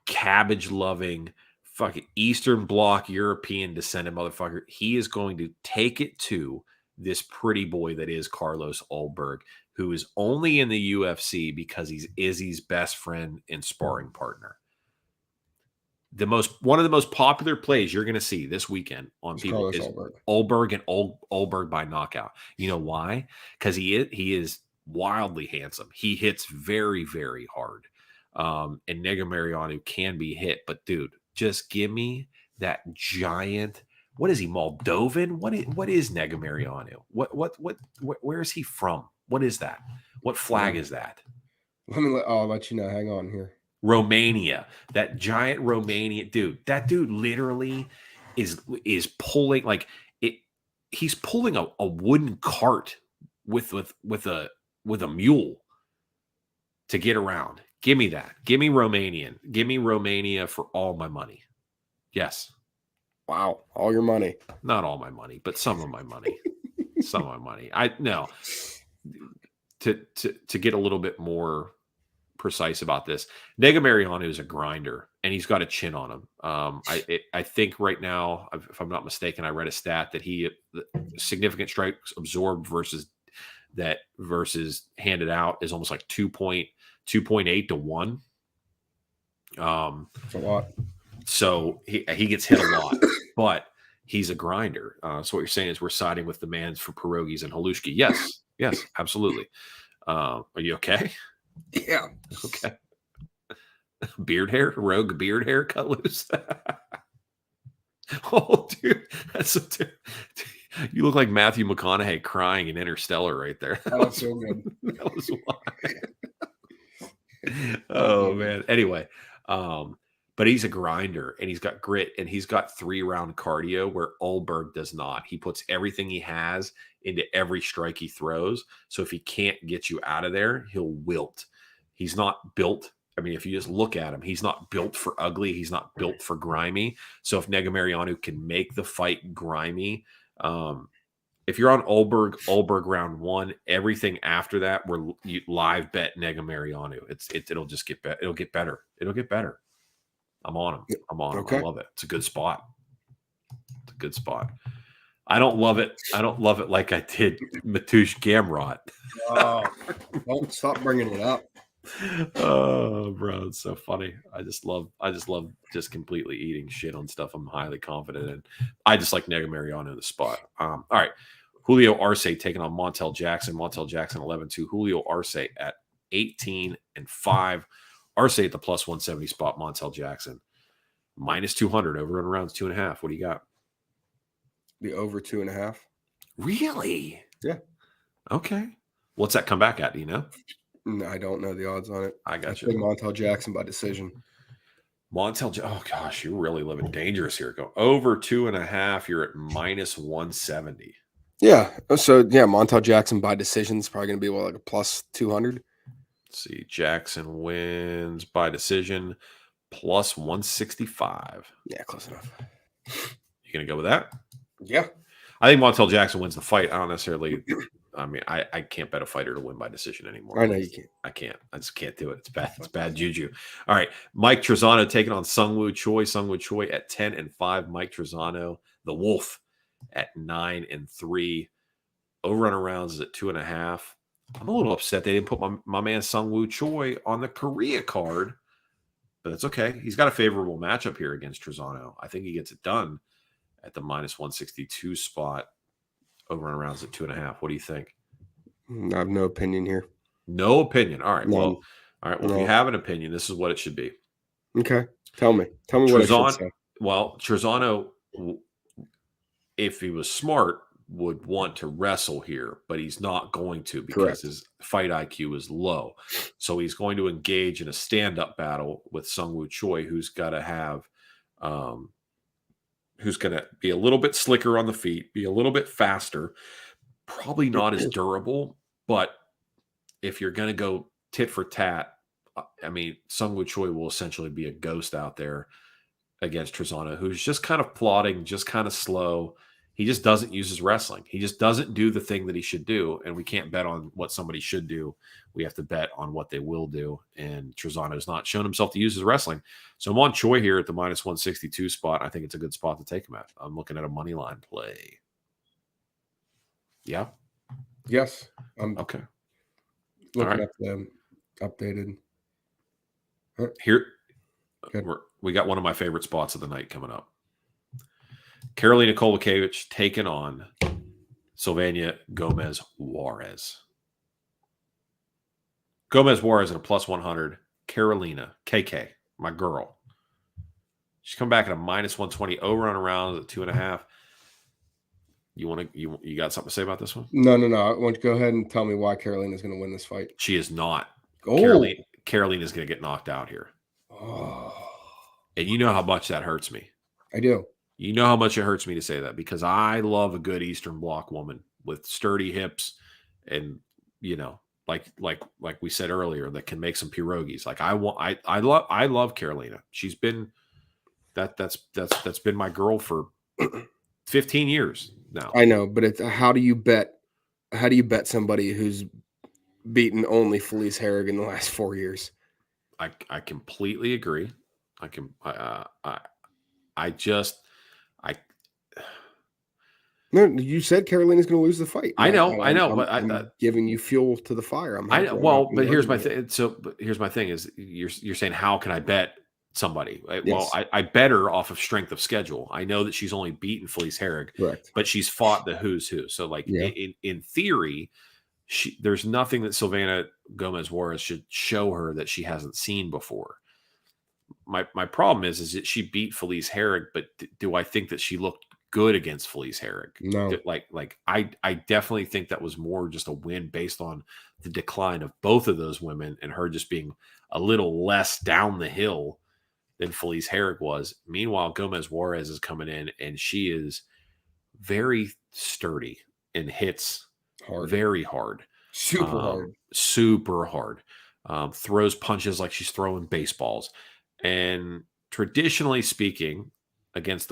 cabbage loving, fucking Eastern Bloc European descendant motherfucker. He is going to take it to this pretty boy that is Carlos Olberg, who is only in the UFC because he's Izzy's best friend and sparring partner. One of the most popular plays you're going to see this weekend on people is Olberg and Olberg by knockout. You know why? Because he is wildly handsome. He hits very, very hard. And Negumereanu can be hit, but dude, just give me that giant. What is he, Moldovan? What is Negumereanu? Where is he from? What is that? What flag is that? I'll let you know. Hang on here. Romania, that giant Romania dude. That dude literally is pulling like it. He's pulling a wooden cart with a mule to get around. Give me that. Give me Romanian. Give me Romania for all my money. Yes. Wow, all your money. Not all my money, but some of my money. Some of my money. I know. To get a little bit more precise about this, Negumereanu is a grinder, and he's got a chin on him. I think right now, if I'm not mistaken, I read a stat that he significant strikes absorbed versus handed out is almost like 2.8 to 1. That's a lot. So he gets hit a lot, but he's a grinder. So what you're saying is we're siding with the man for pierogies and halushki. Yes, absolutely. Are you okay? Yeah. Okay. Rogue beard hair cut loose. Oh, dude, that's so you look like Matthew McConaughey crying in Interstellar right there. That was so good. That was why. Oh man. Anyway, but he's a grinder, and he's got grit, and he's got 3-round cardio where Olberg does not. He puts everything he has into every strike he throws. So if he can't get you out of there, he'll wilt. He's not built. I mean, if you just look at him, he's not built for ugly. He's not built for grimy. So if Negumereanu can make the fight grimy, if you're on Olberg round 1, everything after that, you live bet Negumereanu. It'll just get better. It'll get better. It'll get better. I'm on him. Okay. I love it. It's a good spot. It's a good spot. I don't love it. I don't love it like I did Mateusz Gamrot. Oh, don't stop bringing it up. Oh, bro, it's so funny. I just love just completely eating shit on stuff I'm highly confident in. I just like Negumereanu in the spot. All right. Julio Arce taking on Montel Jackson. Montel Jackson 11-2. Julio Arce at 18-5. Arce at the +170 spot. Montel Jackson -200 over and rounds 2.5. What do you got? The over 2.5. Really? Yeah. Okay. What's that come back at? Do you know? No, I don't know the odds on it. I got you. Montel Jackson by decision. Oh gosh, you're really living dangerous here. Go over 2.5. You're at minus 170. Yeah. So Montel Jackson by decision is probably going to be like a plus 200. Let's see, Jackson wins by decision plus 165. Yeah, close enough. You gonna go with that? Yeah. I think Montel Jackson wins the fight. I don't necessarily. I mean, I can't bet a fighter to win by decision anymore. I know you can't. I can't. I just can't do it. It's bad. It's bad juju. All right, Mike Trezano taking on Sungwoo Choi. Sungwoo Choi at 10-5. Mike Trezano, the Wolf, at 9-3. Overrun rounds is at 2.5. I'm a little upset they didn't put my man Sungwoo Choi on the Korea card, but that's okay. He's got a favorable matchup here against Trezano. I think he gets it done at the minus 162 spot. Overrun rounds at 2.5. What do you think? I have no opinion here. No opinion. All right. None. Well, if you have an opinion, this is what it should be. Okay. Tell me what I should say. Well, Trezano, if he was smart, would want to wrestle here, but he's not going to because his fight IQ is low. So he's going to engage in a stand-up battle with Sungwoo Choi, who's got to have who's going to be a little bit slicker on the feet, be a little bit faster, probably not as durable, but if you're going to go tit for tat, I mean, Sungwoo Choi will essentially be a ghost out there against Trezano, who's just kind of plodding, just kind of slow. He just doesn't use his wrestling. He just doesn't do the thing that he should do, and we can't bet on what somebody should do. We have to bet on what they will do, and Trezano's not shown himself to use his wrestling. So I'm on Choi here at the minus 162 spot. I think it's a good spot to take him at. I'm looking at a money line play. Yeah? Yes. I'm okay. Looking at the updated. Here, we got one of my favorite spots of the night coming up. Karolina Kowalkiewicz taking on Sylvania Gomez Juarez. Gomez Juarez at a plus 100. Karolina, KK, my girl. She's come back at a minus 120. Over on around at 2.5. You got something to say about this one? No. I want you to go ahead and tell me why Karolina is going to win this fight. She is not. Oh. Karolina is going to get knocked out here. Oh. And you know how much that hurts me. I do. You know how much it hurts me to say that because I love a good Eastern Bloc woman with sturdy hips and, like we said earlier, that can make some pierogies. Like I love Karolina. She's been that's been my girl for 15 years now. I know, but it's how do you bet somebody who's beaten only Felice Herrig in the last 4 years? I completely agree. No, you said Karolina's going to lose the fight. I know, but I'm giving you fuel to the fire. But here's my thing. Here's my thing: is you're saying how can I bet somebody? Yes. Well, I bet her off of strength of schedule. I know that she's only beaten Felice Herrig, correct, but she's fought the who's who. So, in theory, there's nothing that Sylvana Gomez Juarez should show her that she hasn't seen before. My problem is that she beat Felice Herrig, but do I think that she looked good against Felice Herrig? No. I definitely think that was more just a win based on the decline of both of those women and her just being a little less down the hill than Felice Herrig was. Meanwhile, Gomez Juarez is coming in and she is very sturdy and hits hard. Very hard. Super hard. Throws punches like she's throwing baseballs. And traditionally speaking, against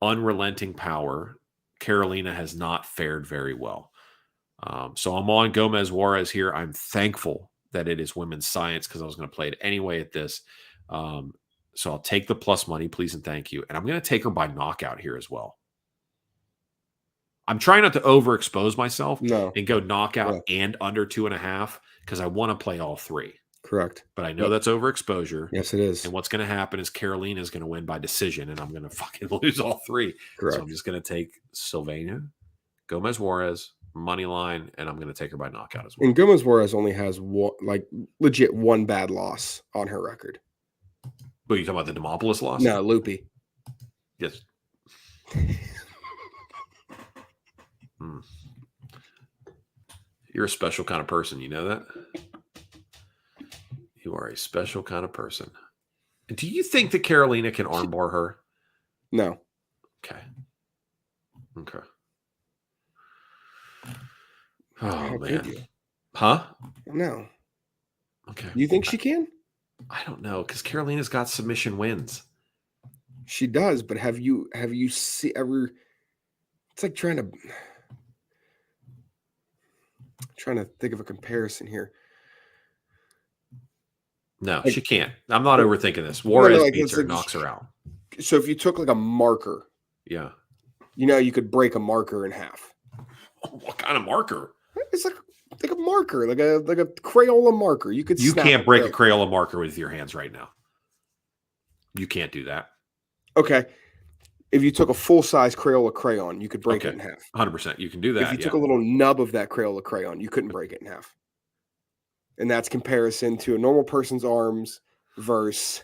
unrelenting power, Karolina has not fared very well. So I'm on Gomez Juarez here. I'm thankful that it is women's science because I was going to play it anyway at this. So I'll take the plus money, please and thank you. And I'm going to take her by knockout here as well. I'm trying not to overexpose myself and go knockout and under 2.5 because I want to play all three. Correct. But I know that's overexposure. Yes, it is. And what's going to happen is Karolina is going to win by decision, and I'm going to fucking lose all three. Correct. So I'm just going to take Sylvania, Gomez Juarez, money line, and I'm going to take her by knockout as well. And Gomez Juarez only has legit one bad loss on her record. But you talking about the Demopoulos loss? No, Loopy. Yes. You're a special kind of person. You know that? You are a special kind of person. Do you think that Carolina can armbar her? No. Okay. Oh, man. Huh? No. Okay. You think she can? I don't know, because Carolina's got submission wins. She does, but have you ever? It's like trying to think of a comparison here. No, she can't. I'm not overthinking this. Juarez beats her, knocks her out. So if you took like a marker, yeah, you could break a marker in half. What kind of marker? It's like a marker, like a Crayola marker. You can't break a Crayola marker with your hands right now. You can't do that. Okay. If you took a full-size Crayola crayon, you could break it in half. 100%. You can do that. If you took a little nub of that Crayola crayon, you couldn't break it in half. And that's comparison to a normal person's arms versus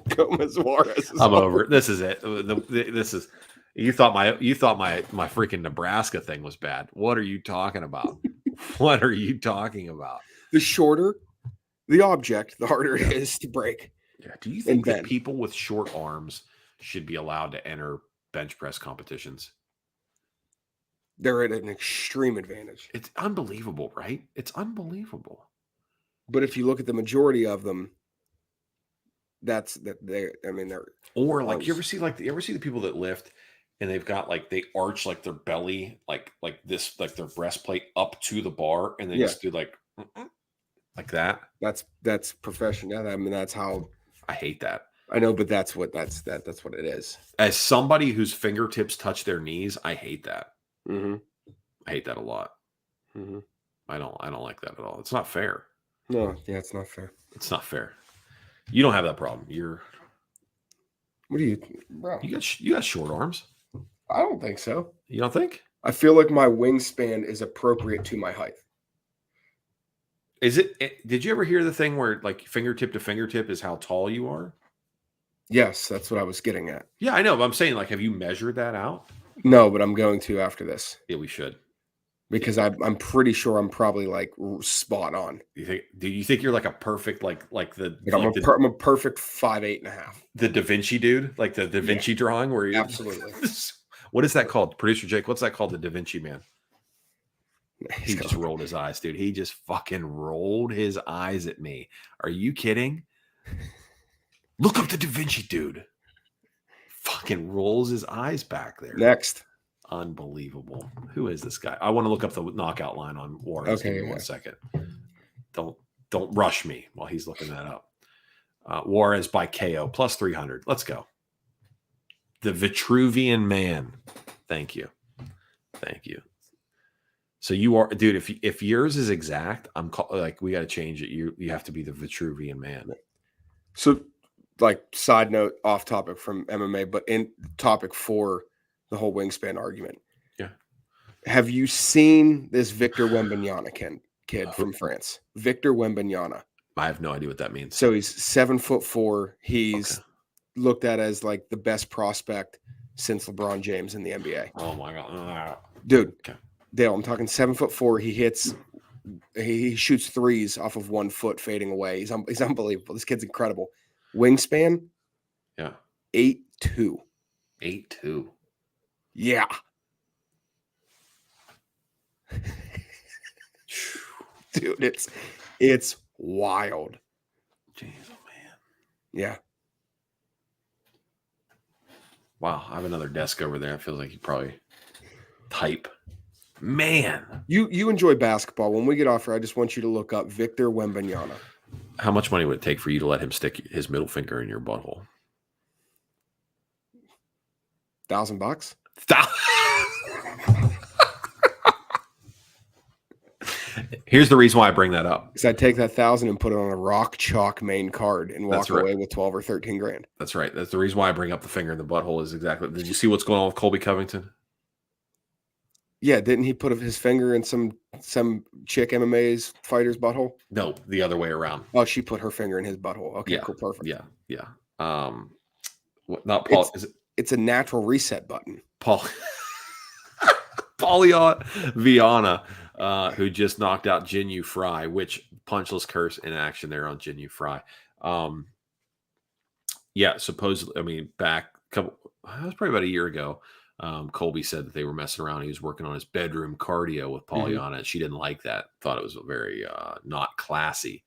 Gomez Juarez. I'm over it. This is it. This is you thought my freaking Nebraska thing was bad. What are you talking about? What are you talking about? The shorter the object, the harder it is to break. Yeah. Do you think that people with short arms should be allowed to enter bench press competitions? They're at an extreme advantage. It's unbelievable, right? It's unbelievable. But if you look at the majority of them, they're or like you ever see the people that lift and they've got like they arch like their belly like this, like their breastplate up to the bar, and they just do like that. That's professional. I mean, that's how I hate that. I know, but that's what it is. As somebody whose fingertips touch their knees, I hate that. Mm-hmm. I hate that a lot. Mm-hmm. I don't like that at all. It's not fair. No, yeah, it's not fair. It's not fair. You don't have that problem. What do you, bro? You got short arms. I don't think so. You don't think? I feel like my wingspan is appropriate to my height. Is it? Did you ever hear the thing where like fingertip to fingertip is how tall you are? Yes, that's what I was getting at. Yeah, I know. But I'm saying, like, have you measured that out? No, but I'm going to after this. Yeah, we should. Because I'm pretty sure I'm probably like spot on. Do you think you're like a perfect I'm a perfect 5'8.5". The Da Vinci dude, like the Da Vinci drawing, where you absolutely. What is that called, producer Jake? What's that called? The Da Vinci Man. He just rolled his eyes, dude. He just fucking rolled his eyes at me. Are you kidding? Look up the Da Vinci dude. Fucking rolls his eyes back there. Next. Unbelievable. Who is this guy? I want to look up the knockout line on Juarez. Okay, give me 1 second. Don't rush me while he's looking that up. Juarez by KO plus 300. Let's go. The Vitruvian Man. Thank you. So you are, dude. If yours is exact, we got to change it. You have to be the Vitruvian Man. So, like, side note, off topic from MMA, but in topic for the whole wingspan argument. Yeah. Have you seen this Victor Wembanyama kid from France? Victor Wembanyama. I have no idea what that means. So he's 7'4". He's looked at as like the best prospect since LeBron James in the NBA. Oh my God. Dude. Okay. Dale, I'm talking 7'4". He shoots threes off of 1 foot fading away. He's unbelievable. This kid's incredible. Wingspan. Yeah. 8'2". 8'2". Yeah. Dude, it's wild. Jeez, oh man. Yeah. Wow, I have another desk over there. It feels like you probably type. Man. You enjoy basketball. When we get off here, I just want you to look up Victor Wembanyama. How much money would it take for you to let him stick his middle finger in your butthole? $1,000? Here's the reason why I bring that up. Because I'd take that 1,000 and put it on a rock chalk main card and walk away with 12 or 13 grand. That's right. That's the reason why I bring up the finger in the butthole is exactly. Did you see what's going on with Colby Covington? Yeah, didn't he put his finger in some chick MMA's fighter's butthole? No, the other way around. Oh, she put her finger in his butthole. Okay, yeah, cool, perfect. Yeah. Not Paul. It's a natural reset button. Pauliot Viana who just knocked out Jinyu Fry, which punchless curse in action there on Jinyu Fry. Yeah, supposedly, I mean, back it was probably about a year ago. Colby said that they were messing around. He was working on his bedroom cardio with Pollyanna, and she didn't like that. Thought it was very not classy.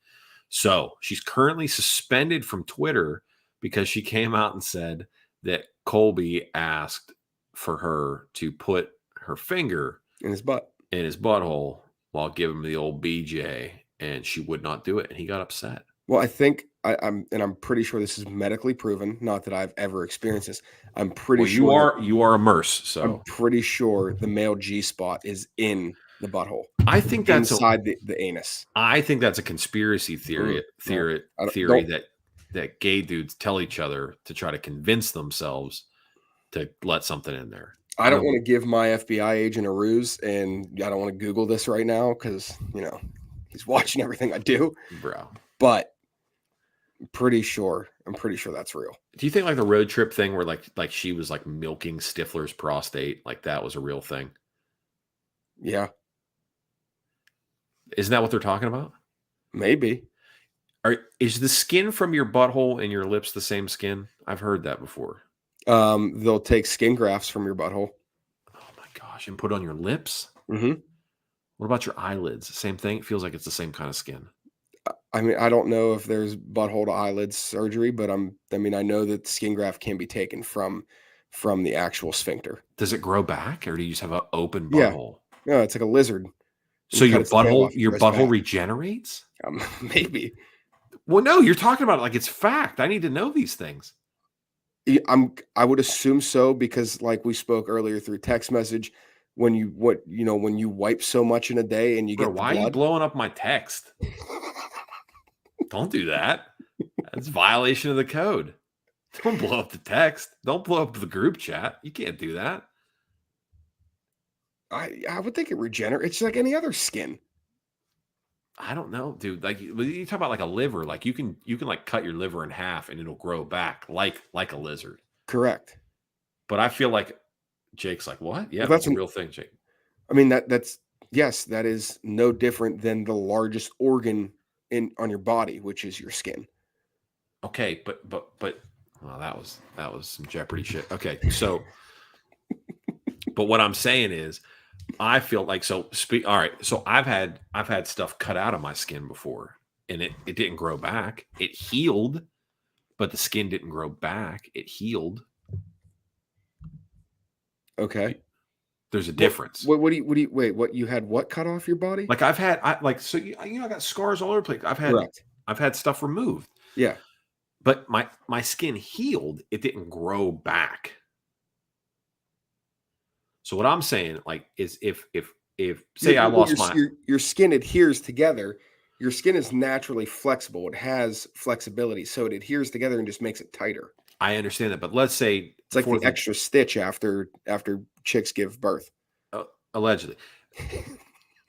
So she's currently suspended from Twitter because she came out and said that Colby asked for her to put her finger in his butthole while giving him the old BJ, and she would not do it, and he got upset. Well, I think I'm pretty sure this is medically proven. Not that I've ever experienced this. I'm pretty sure you are immersed. So I'm pretty sure the male G spot is in the butthole. I think that's inside the anus. I think that's a conspiracy theory that gay dudes tell each other to try to convince themselves to let something in there. I don't want to give my FBI agent a ruse, and I don't want to Google this right now because he's watching everything I do, bro. But I'm pretty sure that's real. Do you think like the road trip thing where like she was like milking Stifler's prostate, like that was a real thing? Yeah. Isn't that what they're talking about? Maybe. Is the skin from your butthole and your lips the same skin? I've heard that before. They'll take skin grafts from your butthole. Oh my gosh, and put on your lips? Mm-hmm. What about your eyelids? Same thing? It feels like it's the same kind of skin. I mean, I don't know if there's butthole to eyelids surgery, but I know that skin graft can be taken from the actual sphincter. Does it grow back, or do you just have an open butthole? Yeah. No, it's like a lizard. So your butthole regenerates? Maybe. Well, no, you're talking about it like it's fact. I need to know these things. I would assume so because, like we spoke earlier through text message, when you wipe so much in a day and you get why are you blowing up my text? Don't do that. That's violation of the code. Don't blow up the text. Don't blow up the group chat. You can't do that. I would think it regenerates. It's like any other skin. I don't know, dude. Like you talk about like a liver, like you can like cut your liver in half and it'll grow back like a lizard. Correct. But I feel like Jake's like, what? Yeah, that's a real thing, Jake. I mean, that is no different than the largest organ on your body, which is your skin. Okay, but well, that was some Jeopardy shit. Okay, so but what I'm saying is I feel like all right. So I've had stuff cut out of my skin before, and it didn't grow back. It healed, but the skin didn't grow back. It healed. Okay. There's a difference. What you had what cut off your body? Like I got scars all over the place. I've had stuff removed. Yeah. But my skin healed. It didn't grow back. So what I'm saying, like, is if say I lost your skin adheres together, your skin is naturally flexible. It has flexibility, so it adheres together and just makes it tighter. I understand that, but let's say it's like the extra stitch after chicks give birth. Allegedly.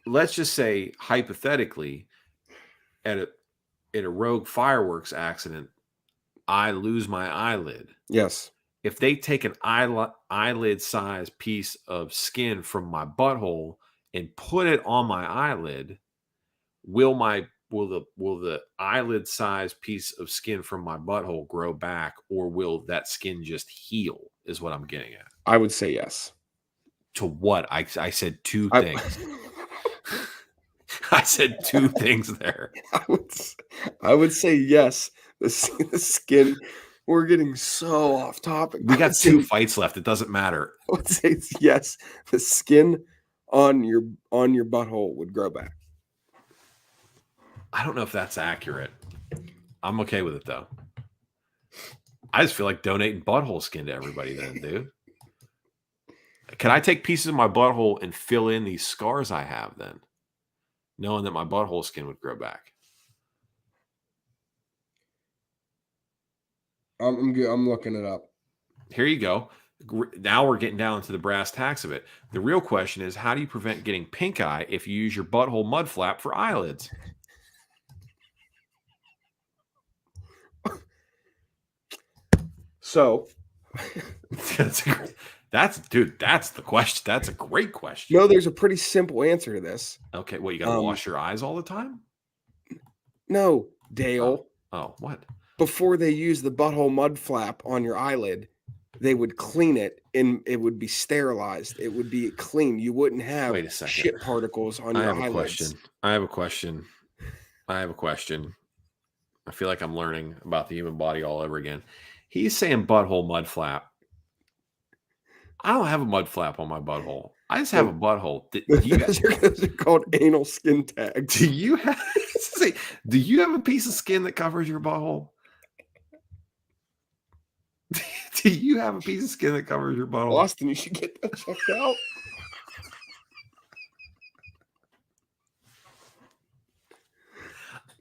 Let's just say hypothetically, in a rogue fireworks accident, I lose my eyelid. Yes. If they take an eyelid-sized piece of skin from my butthole and put it on my eyelid, will the eyelid-sized piece of skin from my butthole grow back, or will that skin just heal? Is what I'm getting at. I would say yes. To what? I said two things. I said two things there. I would say yes. The skin. We're getting so off topic. We got two fights left. It doesn't matter. I would say it's yes. The skin on your butthole would grow back. I don't know if that's accurate. I'm okay with it though. I just feel like donating butthole skin to everybody then, dude. Can I take pieces of my butthole and fill in these scars I have then? Knowing that my butthole skin would grow back. I'm looking it up. Here you go. Now we're getting down to the brass tacks of it. The real question is, how do you prevent getting pink eye if you use your butthole mud flap for eyelids? So, That's the question. That's a great question. No, there's a pretty simple answer to this. Okay, well, you got to wash your eyes all the time? No, Dale. Oh, what? Before they use the butthole mud flap on your eyelid, they would clean it and it would be sterilized. It would be clean. You wouldn't have shit particles on your eyelids. I have a question. I feel like I'm learning about the human body all over again. He's saying butthole mud flap. I don't have a mud flap on my butthole. I just have a butthole. Those are called anal skin tags. Do you have a piece of skin that covers your butthole? Do you have a piece of skin that covers your butthole? Austin, you should get that checked out.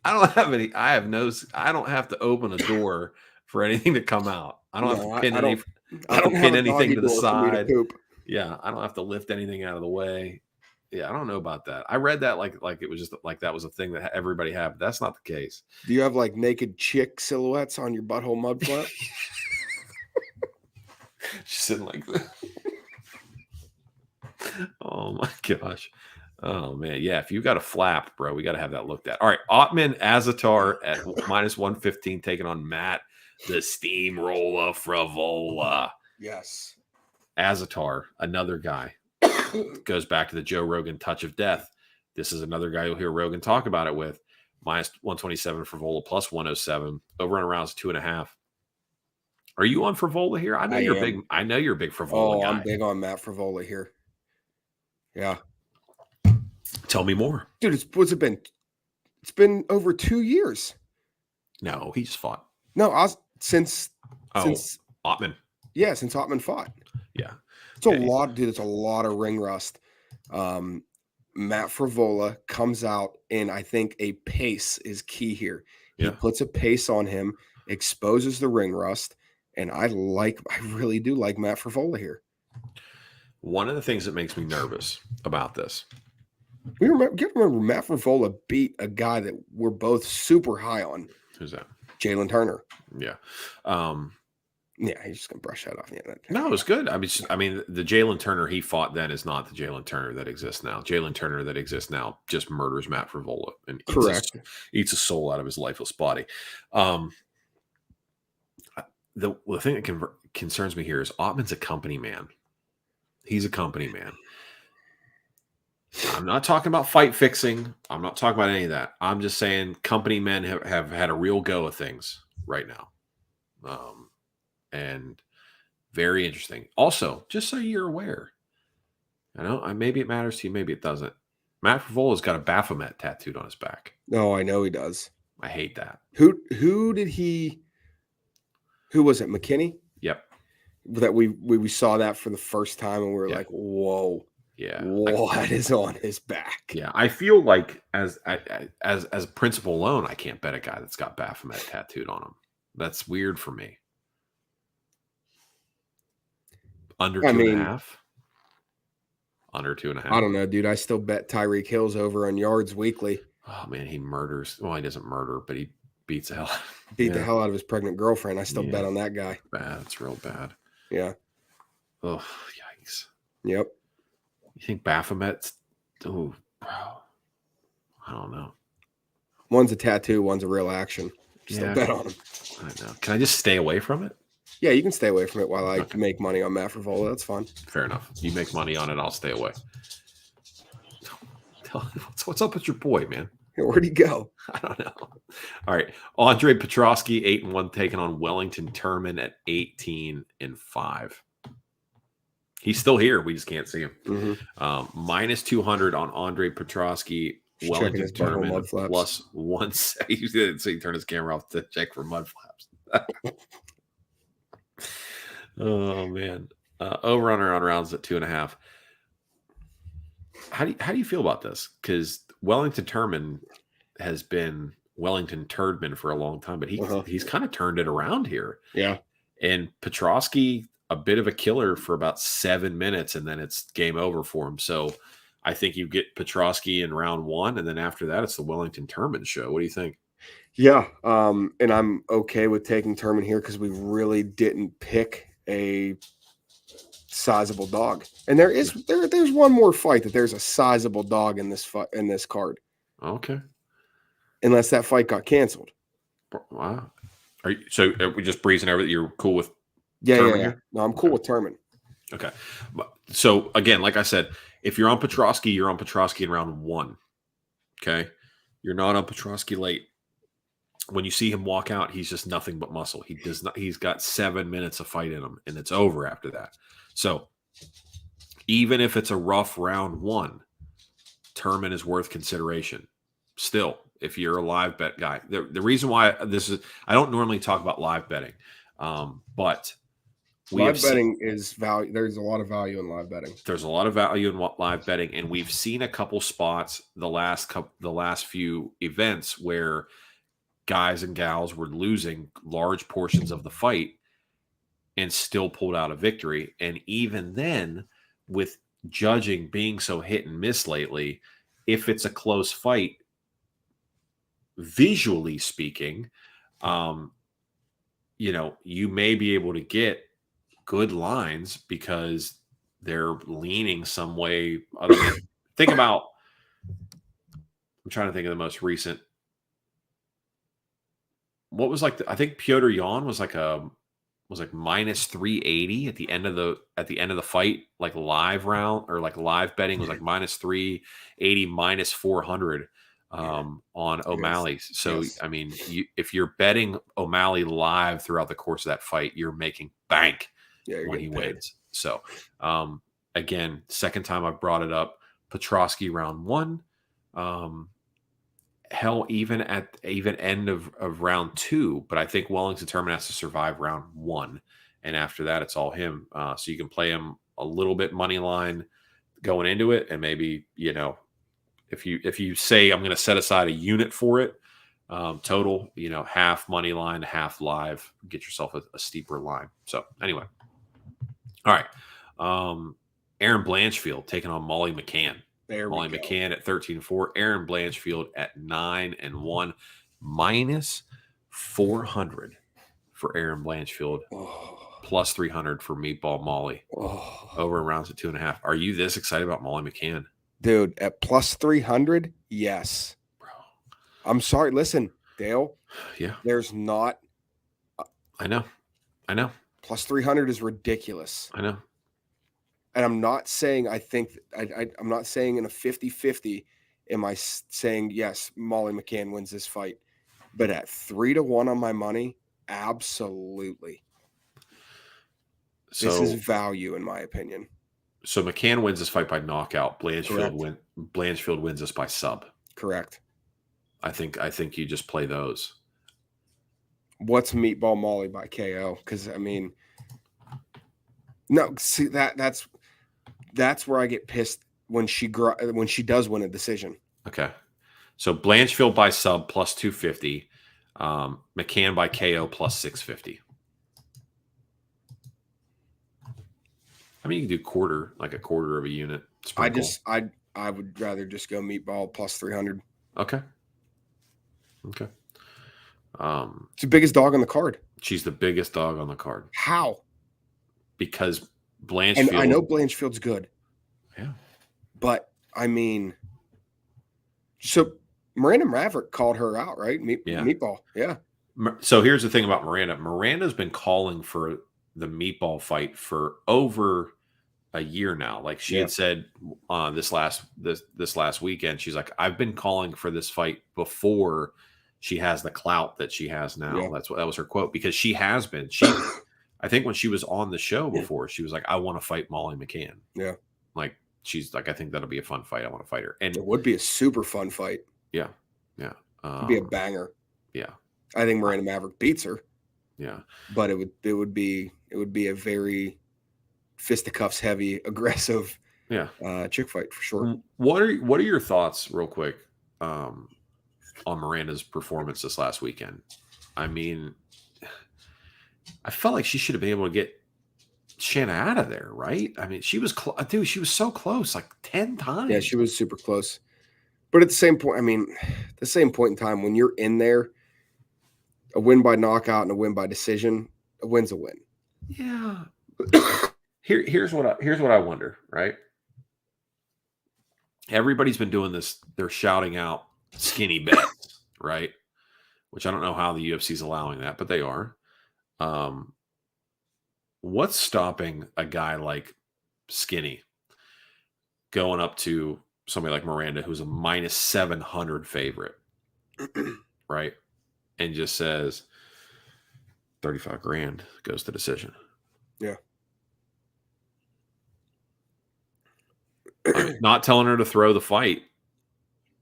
I don't have any. I don't have to open a door for anything to come out. I don't have to pin anything to the side. Yeah, I don't have to lift anything out of the way. Yeah, I don't know about that. I read that like it was just like that was a thing that everybody had, but that's not the case. Do you have like naked chick silhouettes on your butthole mud flap? She's sitting like that. Oh my gosh. Oh man. Yeah. If you got a flap, bro, we got to have that looked at. All right. Ottman Azatar at -115 taking on Matt, the steamroller Frivola. Yes. Azatar, another guy. Goes back to the Joe Rogan touch of death. This is another guy you'll hear Rogan talk about it with. -127 Frivola, +107. Over and around 2.5. Are you on Frivola here? I know you're big. I know you're a big Frivola guy. I'm big on Matt Frivola here. Yeah. Tell me more, dude. What's it been? It's been over 2 years. No, he just fought. No, since Ottman. Yeah, since Ottman fought. Yeah, it's a lot, dude. It's a lot of ring rust. Matt Frivola comes out, and I think a pace is key here. He puts a pace on him, exposes the ring rust. And I really do like Matt Frivola here. One of the things that makes me nervous about this. You remember Matt Frivola beat a guy that we're both super high on. Who's that? Jalen Turner. Yeah. Yeah, he's just going to brush that off. Yeah, no, it was good. I mean, the Jalen Turner he fought then is not the Jalen Turner that exists now. Jalen Turner that exists now just murders Matt Frivola and eats a soul out of his lifeless body. The thing that concerns me here is Ottman's a company man. He's a company man. I'm not talking about fight fixing. I'm not talking about any of that. I'm just saying company men have had a real go of things right now. And very interesting. Also, just so you're aware, I know maybe it matters to you, maybe it doesn't. Matt Frivola's got a Baphomet tattooed on his back. No, I know he does. I hate that. Who did he? Who was it? McKinney? Yep. That we saw that for the first time, and we were like, "Whoa, yeah, what is on his back?" Yeah, I feel like as a principle alone, I can't bet a guy that's got Baphomet tattooed on him. That's weird for me. Under 2.5. Under 2.5. I don't know, dude. I still bet Tyreek Hill's over on yards weekly. Oh man, he murders. Well, he doesn't murder, but he beats the hell. The hell out of his pregnant girlfriend. I still bet on that guy. Bad. It's real bad. Yeah. Oh, yikes. Yep. You think Baphomet's? Oh, bro. I don't know. One's a tattoo. One's a real action. Still bet on him. I know. Can I just stay away from it? Yeah, you can stay away from it while I make money on Matt Frivola. That's fine. Fair enough. You make money on it, I'll stay away. What's up with your boy, man? Where'd he go? I don't know. All right. Andre Petrosky, 8-1, taking on Wellington Turman at 18-5. He's still here. We just can't see him. Mm-hmm. -200 on Andre Petrosky. Wellington Turman +1. He didn't say he turned his camera off to check for mud flaps. Oh man. Over under on rounds at 2.5. How do you feel about this? Because Wellington Turman has been Wellington Turdman for a long time, but he's kind of turned it around here. Yeah. And Petrosky, a bit of a killer for about 7 minutes, and then it's game over for him. So I think you get Petrosky in round 1, and then after that, it's the Wellington Turman show. What do you think? Yeah, and I'm okay with taking Turman here because we really didn't pick a sizable dog. And there's one more fight that there's a sizable dog in this card. Okay. Unless that fight got canceled. Wow. Are we just breezing over that? You're cool with Turman here? No, I'm cool with Turman. Okay. So again, like I said, if you're on Petrosky, you're on Petrosky in round 1. Okay. You're not on Petrosky late. When you see him walk out, he's just nothing but muscle. He's got 7 minutes of fight in him, and it's over after that. So even if it's a rough round 1, Turman is worth consideration. Still, if you're a live bet guy, the reason why I don't normally talk about live betting, but live betting is value. There's a lot of value in live betting. There's a lot of value in live betting, and we've seen a couple spots the last few events where guys and gals were losing large portions of the fight and still pulled out a victory. And even then, with judging being so hit and miss lately, if it's a close fight, visually speaking, you may be able to get good lines because they're leaning some way other than I'm trying to think of the most recent. What was I think Piotr Jan was like minus 380 at the end of the fight, like live round or like live betting was like minus 380, minus 400 on O'Malley. So yes. I mean, if you're betting O'Malley live throughout the course of that fight, you're making bank when he wins. So again, second time I've brought it up, Petrosky round 1. Hell, even at end of round 2, but I think Wellington Turman has to survive round 1, and after that, it's all him. So you can play him a little bit money line going into it, and maybe if you say I'm going to set aside a unit for it, total, half money line, half live, get yourself a steeper line. So anyway, all right, Aaron Blanchfield taking on Molly McCann. Molly McCann at 13-4. Aaron Blanchfield at 9-1. Minus 400 for Aaron Blanchfield. Plus 300 for Meatball Molly. Over in rounds at 2.5. Are you this excited about Molly McCann? Dude, at plus 300? Yes. Bro. I'm sorry. Listen, Dale. Yeah. There's not. I know. Plus 300 is ridiculous. I know. And I'm not saying I'm not saying in a 50-50 am I saying, yes, Molly McCann wins this fight. But at 3-1 on my money, absolutely. This is value, in my opinion. So McCann wins this fight by knockout. Blanchfield wins this by sub. Correct. I think you just play those. What's Meatball Molly by KO? Because, I mean, no, see, that's where I get pissed when she does win a decision. Okay. So Blanchfield by sub plus 250. McCann by KO plus 650. I mean, you can do a quarter of a unit. Sprinkle. I would rather just go Meatball plus 300. Okay. It's the biggest dog on the card. She's the biggest dog on the card. How? Because Blanchfield. And I know Blanchfield's good. Yeah. But, I mean, so Miranda Maverick called her out, right? Meatball. Yeah. So here's the thing about Miranda. Miranda's been calling for the Meatball fight for over a year now. Like she had said this last weekend, she's like, I've been calling for this fight before she has the clout that she has now. Yeah. That was her quote, because she has been. I think when she was on the show before, she was like, I want to fight Molly McCann. Yeah. Like, she's like, I think that'll be a fun fight. I want to fight her. And it would be a super fun fight. Yeah. Yeah. It'd be a banger. Yeah. I think Miranda Maverick beats her. Yeah. But it would be a very fisticuffs heavy, aggressive chick fight for sure. What are your thoughts, real quick, on Miranda's performance this last weekend? I mean, I felt like she should have been able to get Shanna out of there, right? I mean, she was she was so close, like 10 times. Yeah, she was super close. But at the same point, I mean, the same point in time, when you're in there, a win by knockout and a win by decision, a win's a win. Yeah. Here's what I wonder, right? Everybody's been doing this. They're shouting out skinny bets, right? Which I don't know how the UFC is allowing that, but they are. What's stopping a guy like Skinny going up to somebody like Miranda, who's a minus 700 favorite, right? And just says 35 grand goes to decision. Yeah. I mean, not telling her to throw the fight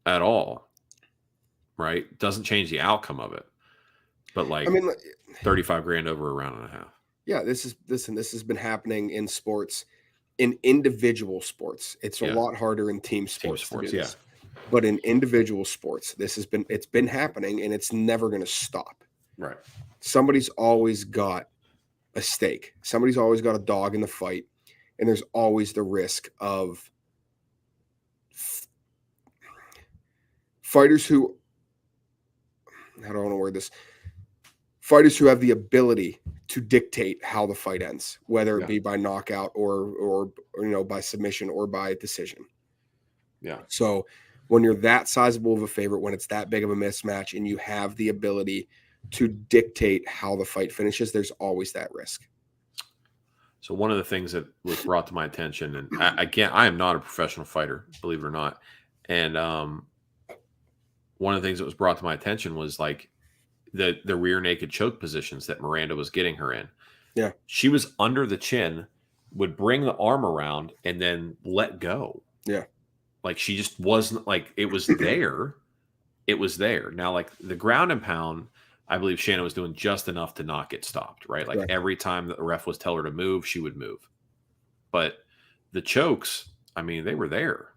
at all, right? Doesn't change the outcome of it. But like, I mean, 35 grand over a round and a half. Yeah, this has been happening in sports, in individual sports. It's a lot harder in team sports to do this. But in individual sports, it's been happening, and it's never going to stop. Right. Somebody's always got a stake. Somebody's always got a dog in the fight, and there's always the risk of fighters who, how do I want to word this? Fighters who have the ability to dictate how the fight ends, whether it be by knockout or by submission or by decision. Yeah. So when you're that sizable of a favorite, when it's that big of a mismatch, and you have the ability to dictate how the fight finishes, there's always that risk. So one of the things that was brought to my attention, and I am not a professional fighter, believe it or not, and one of the things that was brought to my attention was like the rear naked choke positions that Miranda was getting her in. Yeah. She was under the chin, would bring the arm around and then let go. Yeah. Like she just wasn't, like, it was there. It was there. Now, like the ground and pound, I believe Shannon was doing just enough to not get stopped, right? Like every time that the ref was tell her to move, she would move. But the chokes, I mean, they were there.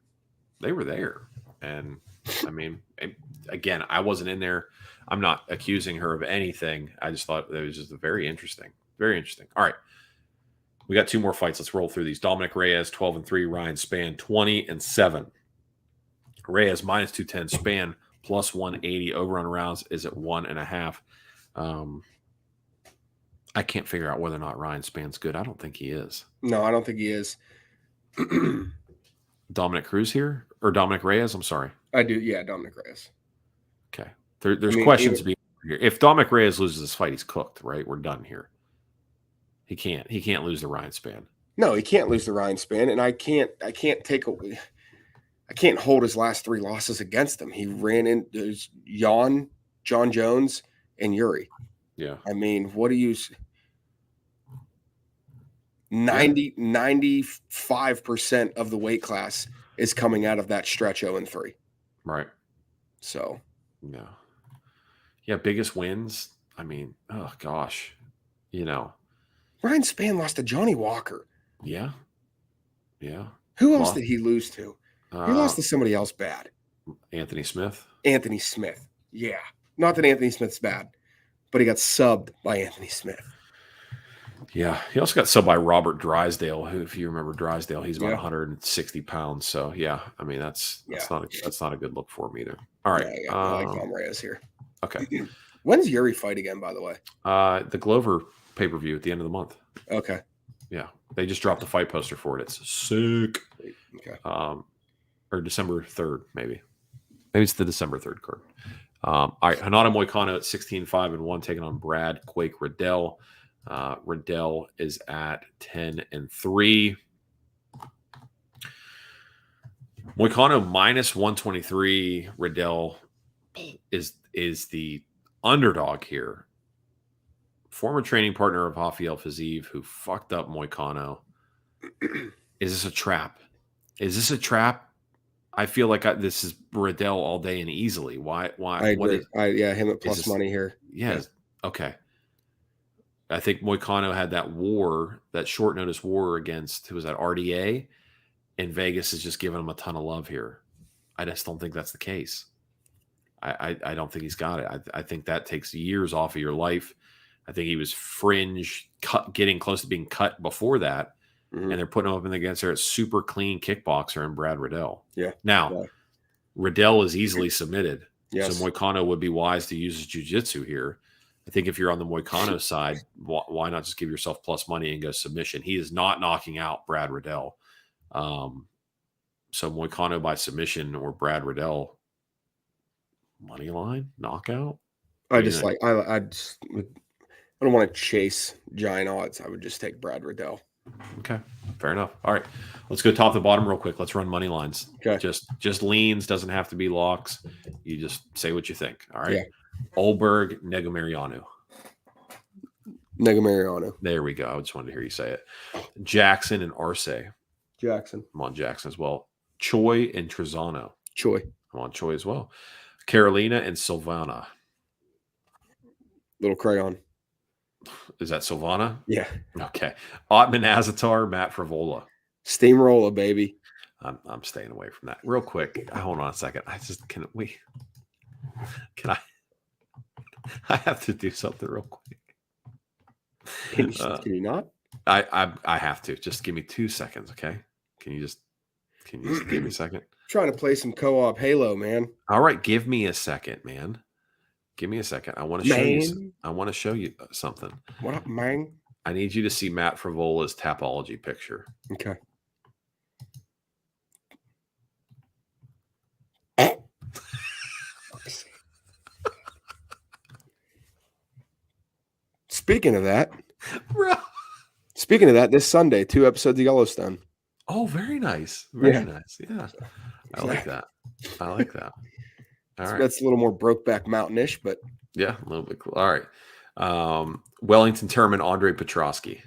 They were there. And I mean, again, I wasn't in there. I'm not accusing her of anything. I just thought it was just very interesting. Very interesting. All right. We got two more fights. Let's roll through these. Dominic Reyes, 12-3. Ryan Spann, 20-7. Reyes minus 210. Spann plus 180. Over on rounds is at 1.5. I can't figure out whether or not Ryan Spann's good. I don't think he is. No, I don't think he is. Dominic Cruz here? Or Dominic Reyes? I'm sorry. I do. Yeah, Dominic Reyes. Okay. There's questions to be here. If Dominic Reyes loses this fight, he's cooked, right? We're done here. He can't lose the Ryan Spann. No, he can't lose the Ryan Spann, and I can't hold his last three losses against him. He ran in Jan, John Jones, and Yuri. Yeah. I mean, what do you 95% of the weight class is coming out of that stretch 0-3. Right. So yeah. Yeah, biggest wins. I mean, oh gosh. Ryan Spann lost to Johnny Walker. Yeah. Yeah. Who else did he lose to? He lost to somebody else bad. Anthony Smith. Anthony Smith. Yeah. Not that Anthony Smith's bad, but he got subbed by Anthony Smith. Yeah. He also got subbed by Robert Drysdale, who, if you remember Drysdale, he's about 160 pounds. So yeah, I mean that's not a good look for him either. All right. Yeah, I like Dom Reyes here. Okay. When's Yuri fight again, by the way? The Glover pay-per-view at the end of the month. Okay. Yeah. They just dropped the fight poster for it. It's sick. Okay. Or December 3rd, maybe. Maybe it's the December 3rd card. All right. Hanada Moicano at 16-5-1, taking on Brad Quake Riddell. Riddell is at 10-3. Moicano minus 123. Riddell is the underdog here. Former training partner of Rafael Fiziev, who fucked up Moicano. Is this a trap? Is this a trap? I feel like this is Riddell all day and easily. Why? I agree. Him at plus money here. Yeah. Okay. I think Moicano had that short notice war against, who was that, RDA? And Vegas is just giving him a ton of love here. I just don't think that's the case. I don't think he's got it. I think that takes years off of your life. I think he was fringe, getting close to being cut before that. Mm-hmm. And they're putting him up against their super clean kickboxer in Brad Riddell. Yeah. Now, Riddell is easily submitted. Yes. So Moicano would be wise to use his jiu-jitsu here. I think if you're on the Moicano side, why not just give yourself plus money and go submission? He is not knocking out Brad Riddell. So Moicano by submission or Brad Riddell money line knockout. I don't want to chase giant odds. I would just take Brad Riddell. Okay, fair enough. All right, let's go top to bottom real quick. Let's run money lines. Okay, just leans, doesn't have to be locks. You just say what you think. All right. Yeah. Olberg, Negomariano. Negomariano. There we go. I just wanted to hear you say it. Jackson and Arce. Jackson. I'm on Jackson as well. Choi and Trezano. Choi. I'm on Choi as well. Carolina and Silvana. Little crayon. Is that Silvana? Yeah. Okay. Ottman Azatar, Matt Frivola. Steamroller, baby. I'm staying away from that. Real quick. Hold on a second. I have to do something real quick. Can you not? I have to. Just give me 2 seconds, okay? Can you just give me a second? I'm trying to play some co-op Halo, man. All right, give me a second, man. Give me a second. I want to show you. I want to show you something. What up, man? I need you to see Matt Frivola's Tapology picture. Okay. Speaking of that, this Sunday, 2 episodes of Yellowstone. Oh, very nice. Very nice. Yeah. I like that. All right. That's a little more Brokeback Mountain-ish, but yeah, a little bit cool. All right. Wellington Terman, Andre Petrosky.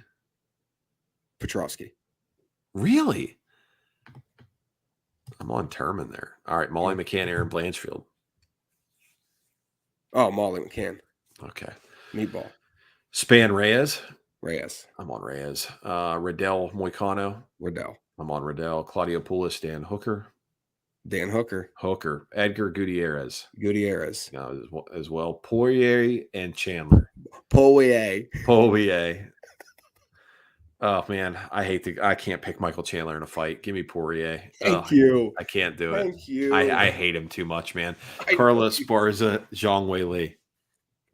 Really? I'm on Terman there. All right. Molly McCann, Aaron Blanchfield. Oh, Molly McCann. Okay. Meatball. Span Reyes. I'm on Reyes. Riddell Moicano. I'm on Riddell. Claudio Poulos, Dan Hooker. Edgar Gutierrez. As well. Poirier and Chandler. Poirier. Oh man, I can't pick Michael Chandler in a fight. Give me Poirier. Thank you. I can't do it. Thank you. I hate him too much, man. Carlos Esparza, Zhang Weili.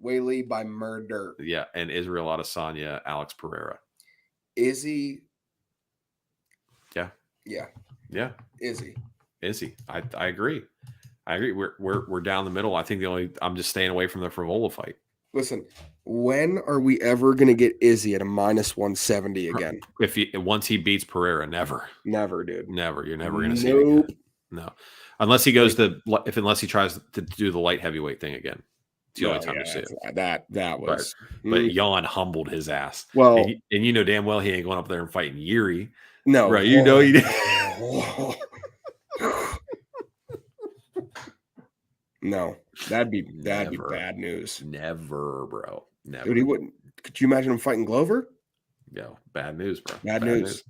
Weili by murder. Yeah, and Israel Adesanya, Alex Pereira. Izzy. Yeah. Izzy. I agree. We're down the middle. I think I'm just staying away from the Frivola fight. Listen, when are we ever going to get Izzy at a -170 again? Once he beats Pereira, never, dude, never. You're never going to see it again. No, unless he goes unless he tries to do the light heavyweight thing again. It's the only time to see it. That was. But Jan humbled his ass. Well, and you know damn well he ain't going up there and fighting Yuri. No, right? You know he did. No, that'd be bad news. Never, bro. Never. Dude, he wouldn't. Could you imagine him fighting Glover? Yo, bad news, bro. Bad news.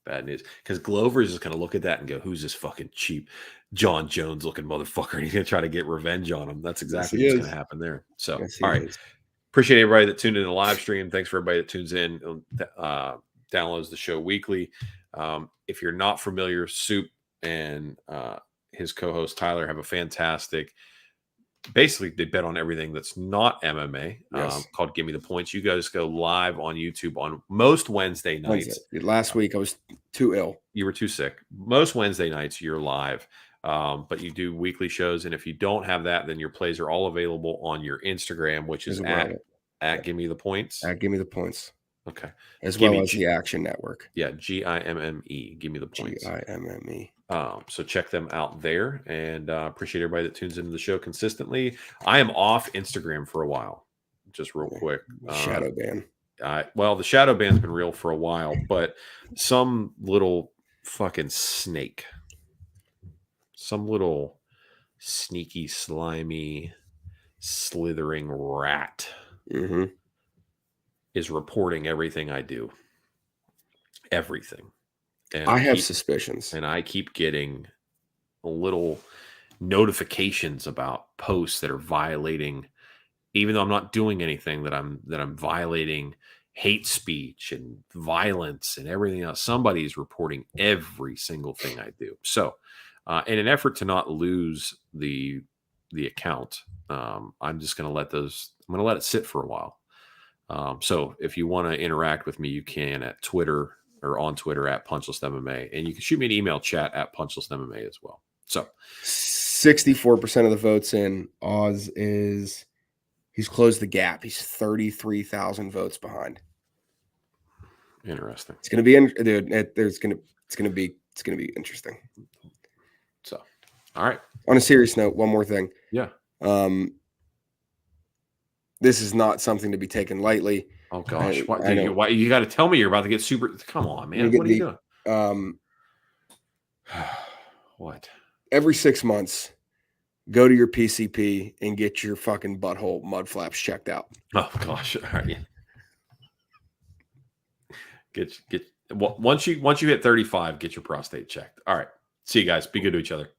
Because Glover is just going to look at that and go, who's this fucking cheap John Jones looking motherfucker? And he's going to try to get revenge on him. That's exactly what's going to happen there. So, all right. Appreciate everybody that tuned in the live stream. Thanks for everybody that tunes in, downloads the show weekly. If you're not familiar, Soup and his co-host Tyler have a fantastic, basically they bet on everything that's not MMA, called Give Me the Points. You guys go live on YouTube on most Wednesday nights. Last week I was too ill. You were too sick. Most Wednesday nights you're live, but you do weekly shows. And if you don't have that, then your plays are all available on your Instagram, which is at Give Me the Points. At Give Me the Points. Okay. As well as the Action Network. Yeah, GIMME. Give Me the Points. GIMME. So check them out there, and appreciate everybody that tunes into the show consistently. I am off Instagram for a while, just real quick. Shadow ban. Well, the shadow ban's been real for a while, but some little fucking snake, some little sneaky, slimy, slithering rat is reporting everything I do. Everything. And I have suspicions. And I keep getting little notifications about posts that are violating, even though I'm not doing anything, that I'm violating hate speech and violence and everything else. Somebody's reporting every single thing I do. So in an effort to not lose the the account. I'm just going to let those. I'm going to let it sit for a while. So if you want to interact with me, you can at Twitter or on Twitter at Punchless MMA, and you can shoot me an email, chat at Punchless MMA as well. So 64% of the votes in Oz is he's closed the gap. He's 33,000 votes behind. Interesting. It's going to be, dude. It's going to be interesting. So, all right. On a serious note, one more thing. Yeah. This is not something to be taken lightly. Oh gosh, why you got to tell me you're about to get super? Come on, man. What are you doing? What? Every 6 months, go to your PCP and get your fucking butthole mud flaps checked out. Oh gosh, all right. Get once you hit 35, get your prostate checked. All right. See you guys. Be good to each other.